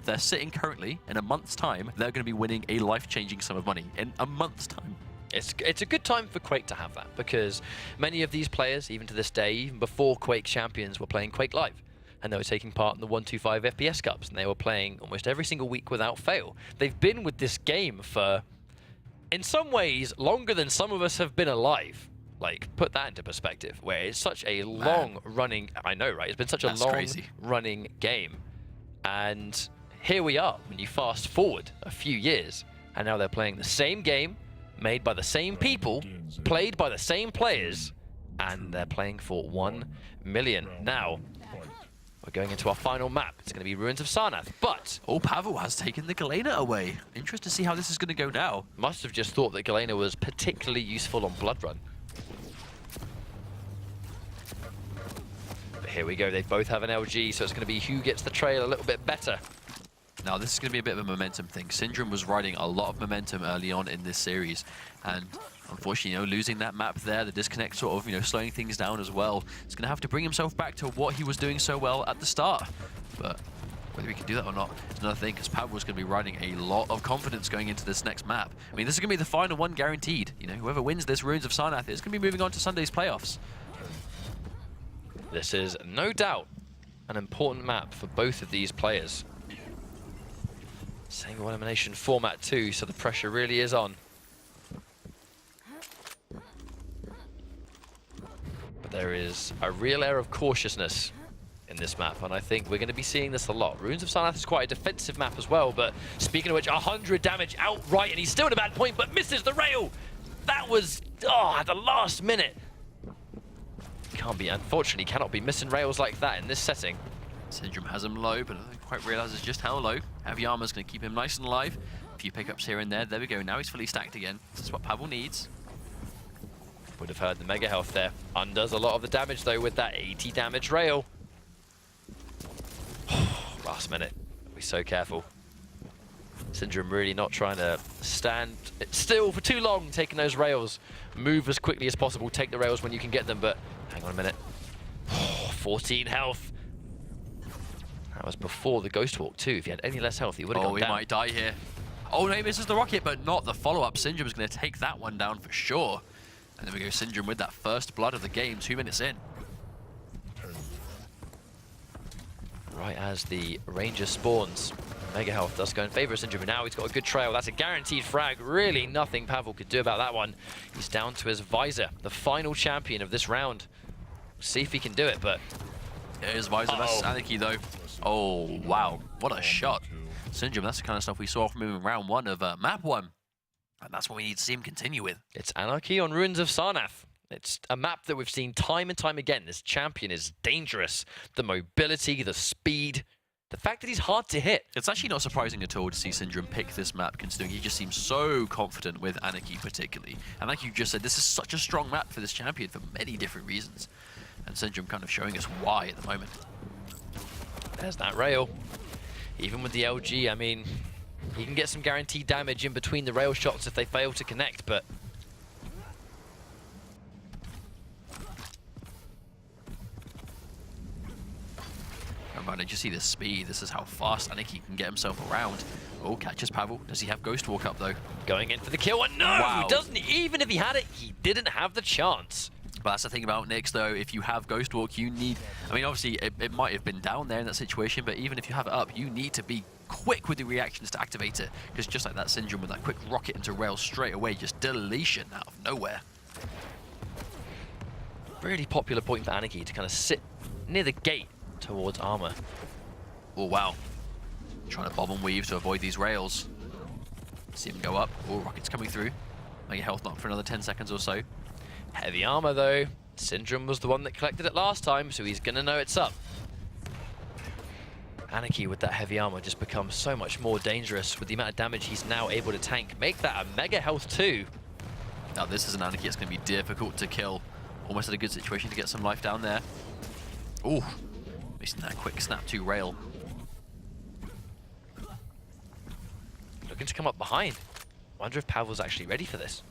They're sitting currently, in a month's time, they're going to be winning a life-changing sum of money in a month's time.
It's a good time for Quake to have that, because many of these players, even to this day, even before Quake Champions, were playing Quake Live. And they were taking part in the 125 FPS Cups, and they were playing almost every single week without fail. They've been with this game for, in some ways, longer than some of us have been alive. Like, put that into perspective, where it's such a long-running... I know, right? It's been such a long-running game. And here we are, when you fast forward a few years, and now they're playing the same game, made by the same people, played by the same players, and they're playing for 1 million. Now, we're going into our final map. It's going to be Ruins of Sarnath, but...
Oh, Pavel has taken the Galena away. Interested to see how this is going to go now.
Must have just thought that Galena was particularly useful on Blood Run. But here we go. They both have an LG, so it's going to be who gets the trail a little bit better.
Now, this is going to be a bit of a momentum thing. Syndrome was riding a lot of momentum early on in this series, and unfortunately, losing that map there, the disconnect sort of, slowing things down as well. He's going to have to bring himself back to what he was doing so well at the start. But whether he can do that or not is another thing, because Pavel's going to be riding a lot of confidence going into this next map. I mean, this is going to be the final one guaranteed. Whoever wins this Ruins of Sarnath is going to be moving on to Sunday's playoffs.
This is no doubt an important map for both of these players. Single elimination format too, so the pressure really is on. But there is a real air of cautiousness in this map, and I think we're going to be seeing this a lot. Ruins of Sarnath is quite a defensive map as well, but speaking of which, 100 damage outright, and he's still at a bad point, but misses the rail! That was, at the last minute. Unfortunately, cannot be missing rails like that in this setting.
Syndrome has him low, but I don't quite realizes just how low. Heavy armor's going to keep him nice and alive. A few pickups here and there. There we go. Now he's fully stacked again. This is what Pavel needs.
Would have heard the mega health there. Undoes a lot of the damage though with that 80 damage rail. Last minute. Be so careful. Syndrome really not trying to stand still for too long, taking those rails. Move as quickly as possible. Take the rails when you can get them, but hang on a minute. 14 health. That was before the Ghost Walk too. If he had any less health, he would have gone down.
Oh, he might die here. Oh, no, he misses the rocket, but not the follow-up. Syndrome's going to take that one down for sure. And there we go, Syndrome with that first blood of the game, 2 minutes in.
Right as the Ranger spawns, Mega Health does go in favor of Syndrome, but now he's got a good trail. That's a guaranteed frag. Really nothing Pavel could do about that one. He's down to his visor, the final champion of this round. See if he can do it, but...
Here's visor versus Anarchy, though. Oh, wow. What a shot. Syndrome, that's the kind of stuff we saw from him in round 1 of map 1. And that's what we need to see him continue with.
It's Anarchy on Ruins of Sarnath. It's a map that we've seen time and time again. This champion is dangerous. The mobility, the speed, the fact that he's hard to hit.
It's actually not surprising at all to see Syndrome pick this map, considering he just seems so confident with Anarchy particularly. And like you just said, this is such a strong map for this champion for many different reasons. And Syndrome kind of showing us why at the moment.
There's that rail. Even with the LG, I mean, he can get some guaranteed damage in between the rail shots if they fail to connect, but...
Oh man, did you see the speed? This is how fast Anarchy can get himself around. Oh, catches Pavel. Does he have Ghost Walk up, though?
Going in for the kill, and no!
Wow.
He doesn't. Even if he had it, he didn't have the chance.
But that's the thing about Nyx, though. If you have Ghost Walk, you need... I mean, obviously, it might have been down there in that situation, but even if you have it up, you need to be quick with the reactions to activate it. Because just like that Syndrome with that quick rocket into rail straight away, just deletion out of nowhere.
Really popular point for Anarchy to kind of sit near the gate towards armor.
Oh, wow. Trying to bob and weave to avoid these rails. See him go up. Oh, rockets coming through. Make health knock for another 10 seconds or so.
Heavy armor though. Syndrome was the one that collected it last time, so he's gonna know it's up. Anarchy with that heavy armor just becomes so much more dangerous with the amount of damage he's now able to tank. Make that a mega health too.
Now this is an Anarchy that's going to be difficult to kill. Almost at a good situation to get some life down there. Ooh, missing that quick snap to rail.
Looking to come up behind. Wonder if Pavel's actually ready for this.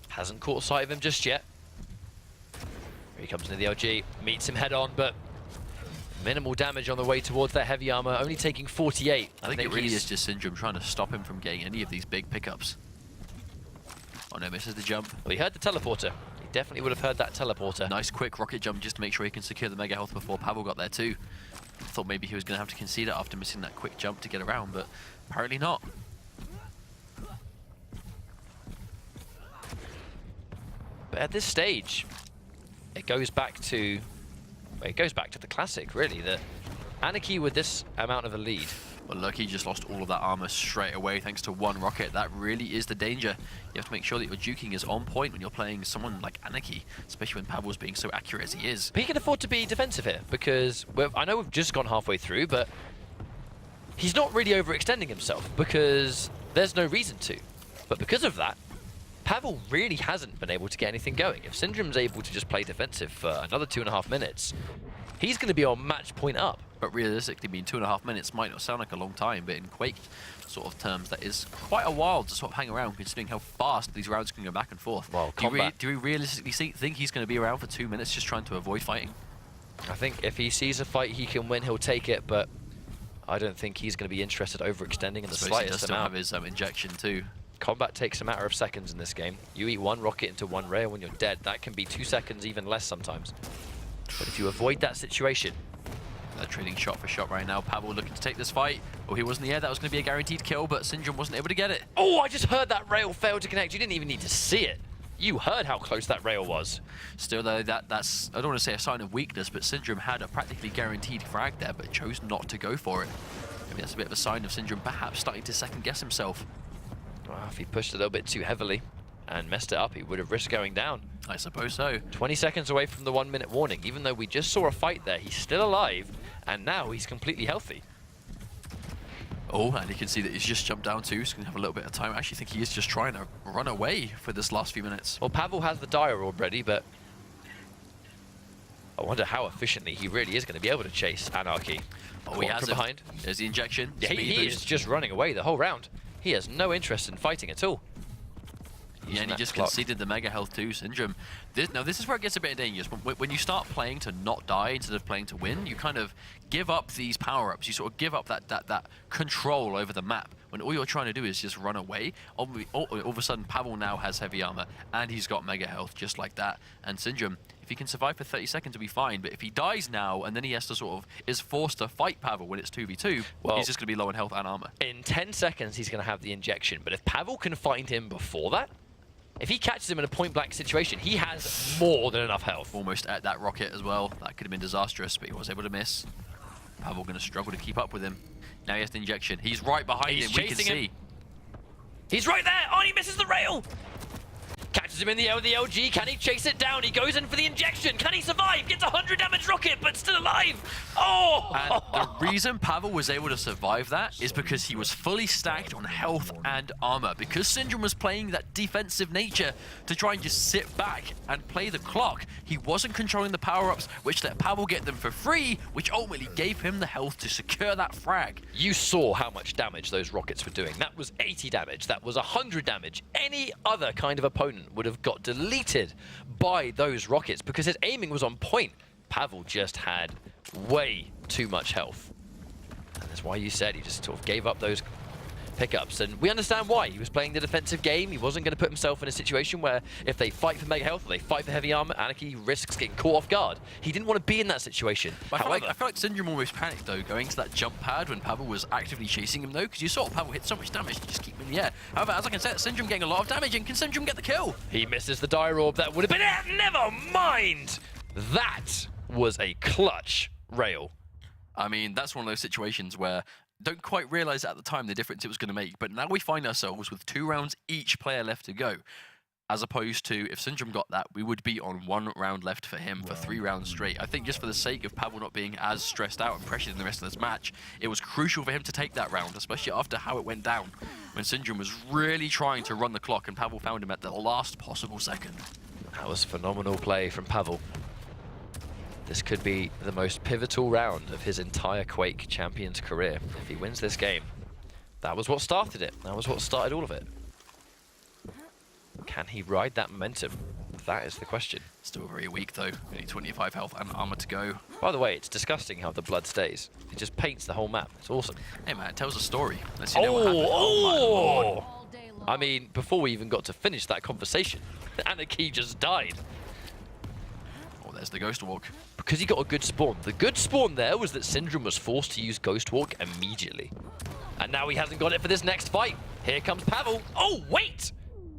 Hasn't caught sight of him just yet. Here he comes into the LG, meets him head on, but minimal damage on the way towards that heavy armor, only taking 48.
I think it really is just Syndrome trying to stop him from getting any of these big pickups. Oh no, misses the jump.
Well, he heard the teleporter. He definitely would have heard that teleporter.
Nice quick rocket jump just to make sure he can secure the mega health before Pavel got there too. Thought maybe he was going to have to concede it after missing that quick jump to get around, but apparently not.
But at this stage, it goes back to the classic, really, that Anarchy with this amount of a lead.
Well, look, he just lost all of that armor straight away thanks to one rocket. That really is the danger. You have to make sure that your juking is on point when you're playing someone like Anarchy, especially when Pavel's being so accurate as he is.
But he can afford to be defensive here, because I know we've just gone halfway through, but he's not really overextending himself, because there's no reason to. But because of that, Pavel really hasn't been able to get anything going. If Syndrome's able to just play defensive for another 2.5 minutes, he's going to be on match point up.
But realistically, I mean, 2.5 minutes might not sound like a long time, but in Quake sort of terms, that is quite a while to sort of hang around, considering how fast these rounds can go back and forth.
Well,
do we realistically think he's going to be around for 2 minutes just trying to avoid fighting?
I think if he sees a fight he can win, he'll take it, but I don't think he's going to be interested overextending in the slightest
he does still
amount.
have his injection too.
Combat takes a matter of seconds in this game. You eat one rocket into one rail when you're dead. That can be 2 seconds, even less sometimes. But if you avoid that situation...
They're trading shot for shot right now. Pavel looking to take this fight. Oh, he was in the air. That was going to be a guaranteed kill, but Syndrome wasn't able to get it.
Oh, I just heard that rail fail to connect. You didn't even need to see it. You heard how close that rail was.
Still, though, that's, I don't want to say a sign of weakness, but Syndrome had a practically guaranteed frag there, but chose not to go for it. Maybe that's a bit of a sign of Syndrome perhaps starting to second-guess himself.
Well, if he pushed a little bit too heavily and messed it up, he would have risked going down.
I suppose so.
20 seconds away from the 1 minute warning. Even though we just saw a fight there, he's still alive, and now he's completely healthy.
Oh, and you can see that he's just jumped down too. He's going to have a little bit of time. I actually think he is just trying to run away for this last few minutes.
Well, Pavel has the Dire already, but I wonder how efficiently he really is going to be able to chase Anarchy.
Oh, he has
from behind.
There's the injection.
Yeah, he is just running away the whole round. He has no interest in fighting at all.
Yeah, and he just conceded the mega health too, Syndrome. Now this is where it gets a bit dangerous. When you start playing to not die instead of playing to win, you kind of give up these power-ups. You sort of give up that control over the map. When all you're trying to do is just run away, all of a sudden Pavel now has heavy armor, and he's got mega health just like that. And Syndrome, if he can survive for 30 seconds, he'll be fine. But if he dies now, and then he has to sort of is forced to fight Pavel when it's 2v2, well, he's just going to be low in health and armor.
In 10 seconds, he's going to have the injection. But if Pavel can find him before that, if he catches him in a point-blank situation, he has more than enough health.
Almost at that rocket as well. That could have been disastrous, but he was able to miss. Pavel going to struggle to keep up with him. Now he has the injection. He's right behind him. We can see.
He's right there. Oh, he misses the rail. Catches him in the air with the LG. Can he chase it down? He goes in for the injection. Can he survive? Gets a 100 damage rocket, but still alive. Oh!
And the reason Pavel was able to survive that is because he was fully stacked on health and armor. Because Syndrome was playing that defensive nature to try and just sit back and play the clock, he wasn't controlling the power-ups, which let Pavel get them for free, which ultimately gave him the health to secure that frag.
You saw how much damage those rockets were doing. That was 80 damage. That was 100 damage. Any other kind of opponent would have got deleted by those rockets because his aiming was on point. Pavel just had way too much health. And that's why you said he just sort of gave up those pickups. And we understand why. He was playing the defensive game. He wasn't going to put himself in a situation where if they fight for mega health or they fight for heavy armor, Anarchy risks getting caught off guard. He didn't want to be in that situation. However,
I feel like Syndrome almost panicked though, going to that jump pad when Pavel was actively chasing him though, because you saw Pavel hit so much damage to just keep him in the air. However, as I can say, Syndrome getting a lot of damage, and can Syndrome get the kill?
He misses the Dire Orb. That would have been it. Never mind. That was a clutch rail.
I mean, that's one of those situations where don't quite realize at the time the difference it was going to make, but now we find ourselves with 2 rounds each player left to go, as opposed to if Syndrome got that, we would be on 1 round left for him for 3 rounds straight. I think just for the sake of Pavel not being as stressed out and pressured in the rest of this match, it was crucial for him to take that round, especially after how it went down, when Syndrome was really trying to run the clock and Pavel found him at the last possible second.
That was phenomenal play from Pavel. This could be the most pivotal round of his entire Quake Champions career. If he wins this game, that was what started it. That was what started all of it. Can he ride that momentum? That is the question.
Still very weak though, only 25 health and armor to go.
By the way, it's disgusting how the blood stays. It just paints the whole map. It's awesome.
Hey man, it tells a story. Let's see what happened. Oh my lord.
I mean, before we even got to finish that conversation, Anarchy just died.
Oh, there's the Ghost Walk.
Because he got a good spawn. The good spawn there was that Syndrome was forced to use Ghost Walk immediately. And now he hasn't got it for this next fight. Here comes Pavel. Oh, wait!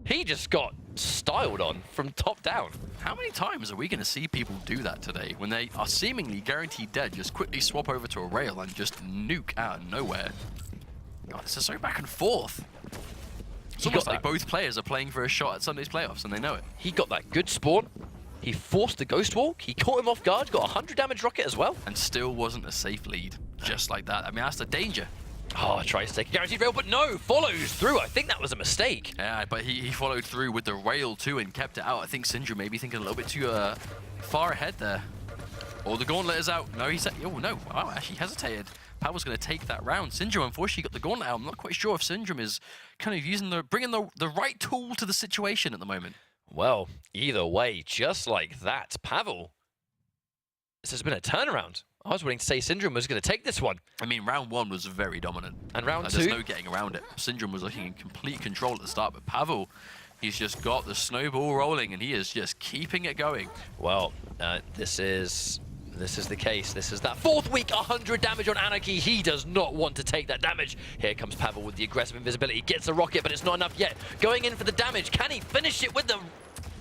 He just got styled on from top down.
How many times are we going to see people do that today when they are seemingly guaranteed dead, just quickly swap over to a rail and just nuke out of nowhere? God, this is so back and forth. It's almost like both players are playing for a shot at Sunday's playoffs and they know it.
He got that good spawn. He forced the Ghost Walk. He caught him off guard, got a 100 damage rocket as well.
And still wasn't a safe lead, just like that. I mean, that's the danger.
Oh, tries to take a guaranteed rail, but no, follows through. I think that was a mistake.
Yeah, but he followed through with the rail too and kept it out. I think Syndrome maybe thinking a little bit too far ahead there. Oh, the gauntlet is out. No, he said, oh no, wow, actually hesitated. Pavel's going to take that round. Syndrome, unfortunately, got the gauntlet out. I'm not quite sure if Syndrome is kind of using bringing the right tool to the situation at the moment.
Well, either way, just like that, Pavel, this has been a turnaround. I was willing to say Syndrome was going to take this one.
I mean, round 1 was very dominant.
And round 2?
There's no getting around it. Syndrome was looking in complete control at the start, but Pavel, he's just got the snowball rolling and he is just keeping it going.
Well, this is the case. This is that 4th week, 100 damage on Anarchy. He does not want to take that damage. Here comes Pavel with the aggressive invisibility. Gets the rocket, but it's not enough yet. Going in for the damage. Can he finish it with the...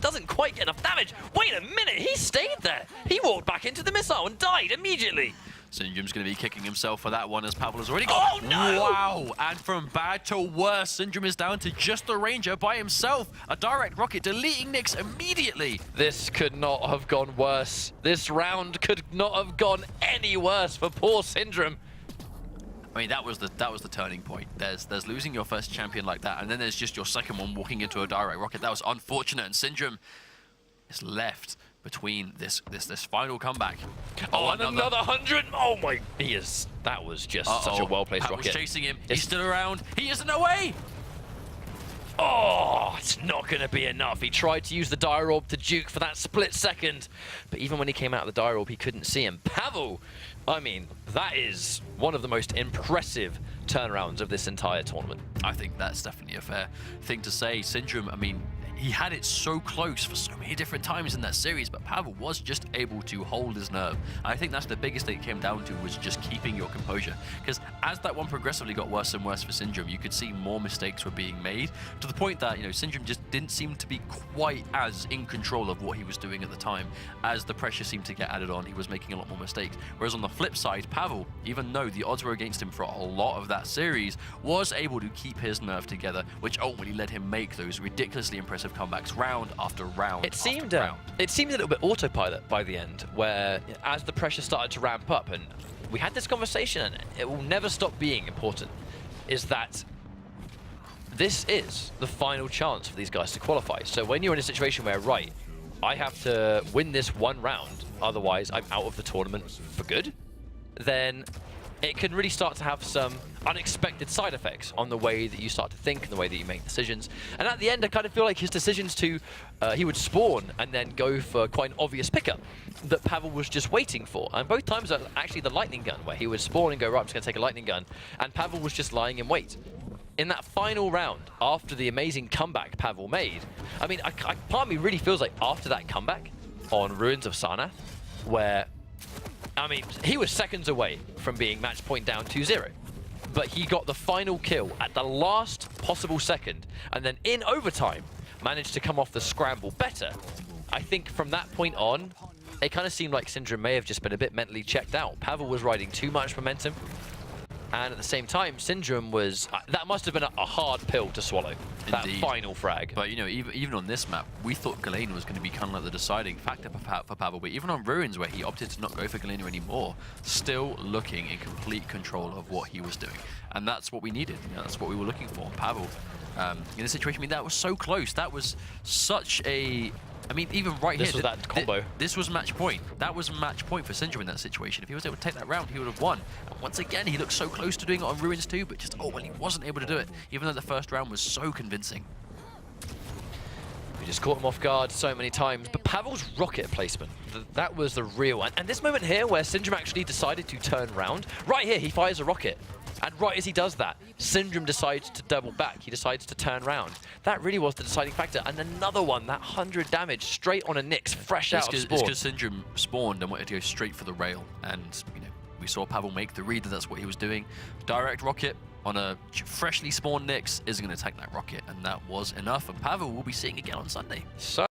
Doesn't quite get enough damage. Wait a minute, he stayed there. He walked back into the missile and died immediately.
Syndrome's going to be kicking himself for that one as Pavel has already got...
Oh, no!
Wow! And from bad to worse, Syndrome is down to just the Ranger by himself. A direct rocket deleting Nyx immediately.
This could not have gone worse. This round could not have gone any worse for poor Syndrome.
I mean, that was the turning point. There's losing your first champion like that, and then there's just your second one walking into a direct rocket. That was unfortunate, and Syndrome is left between this final comeback.
Oh, and another 100! Oh my, that was just such a well-placed rocket.
Pavel's chasing him, he's still around, he isn't away!
Oh, it's not going to be enough. He tried to use the Dire Orb to juke for that split second, but even when he came out of the Dire Orb, he couldn't see him. Pavel, I mean, that is one of the most impressive turnarounds of this entire tournament.
I think that's definitely a fair thing to say. Syndrome, I mean, he had it so close for so many different times in that series, but Pavel was just able to hold his nerve. I think that's the biggest thing it came down to, was just keeping your composure. Because as that one progressively got worse and worse for Syndrome, you could see more mistakes were being made, to the point that, you know, Syndrome just didn't seem to be quite as in control of what he was doing at the time. As the pressure seemed to get added on, he was making a lot more mistakes. Whereas on the flip side, Pavel, even though the odds were against him for a lot of that series, was able to keep his nerve together, which ultimately led him make those ridiculously impressive comebacks round after round.
It seemed a little bit autopilot by the end, where as the pressure started to ramp up, and we had this conversation, and it will never stop being important, is that this is the final chance for these guys to qualify. So when you're in a situation where, right, I have to win this one round, otherwise I'm out of the tournament for good, then it can really start to have some unexpected side effects on the way that you start to think and the way that you make decisions. And at the end, I kind of feel like his decisions to, he would spawn and then go for quite an obvious pickup that Pavel was just waiting for. And both times are actually the lightning gun, where he would spawn and go, right, I'm just going to take a lightning gun. And Pavel was just lying in wait. In that final round, after the amazing comeback Pavel made, I mean, part of me really feels like after that comeback on Ruins of Sarnath, where, I mean, he was seconds away from being match point down 2-0. But he got the final kill at the last possible second, and then in overtime, managed to come off the scramble better. I think from that point on, it kind of seemed like Syndrome may have just been a bit mentally checked out. Pavel was riding too much momentum. And at the same time, Syndrome was... that must have been a hard pill to swallow, that
Indeed.
final frag.
But, you know, even on this map, we thought Galena was going to be kind of like the deciding factor for Pavel. But even on Ruins, where he opted to not go for Galena anymore, still looking in complete control of what he was doing. And that's what we needed. You know, that's what we were looking for. Pavel, in this situation, I mean, that was so close. That was such a... I mean, even right
this
here...
was that combo.
This was match point. That was match point for Syndrome in that situation. If he was able to take that round, he would have won. And once again, he looked so close to doing it on Ruins too, but just, oh, well, he wasn't able to do it, even though the first round was so convincing.
We just caught him off guard so many times, but Pavel's rocket placement, that was the real one. And this moment here where Syndrome actually decided to turn around, right here, he fires a rocket. And right as he does that, Syndrome decides to double back. He decides to turn around. That really was the deciding factor. And another one, that 100 damage straight on a Nyx, fresh out of spawn.
It's because Syndrome spawned and wanted to go straight for the rail. And, you know, we saw Pavel make the read that that's what he was doing. Direct rocket on a freshly spawned Nyx isn't going to take that rocket. And that was enough. And Pavel will be seeing again on Sunday.
So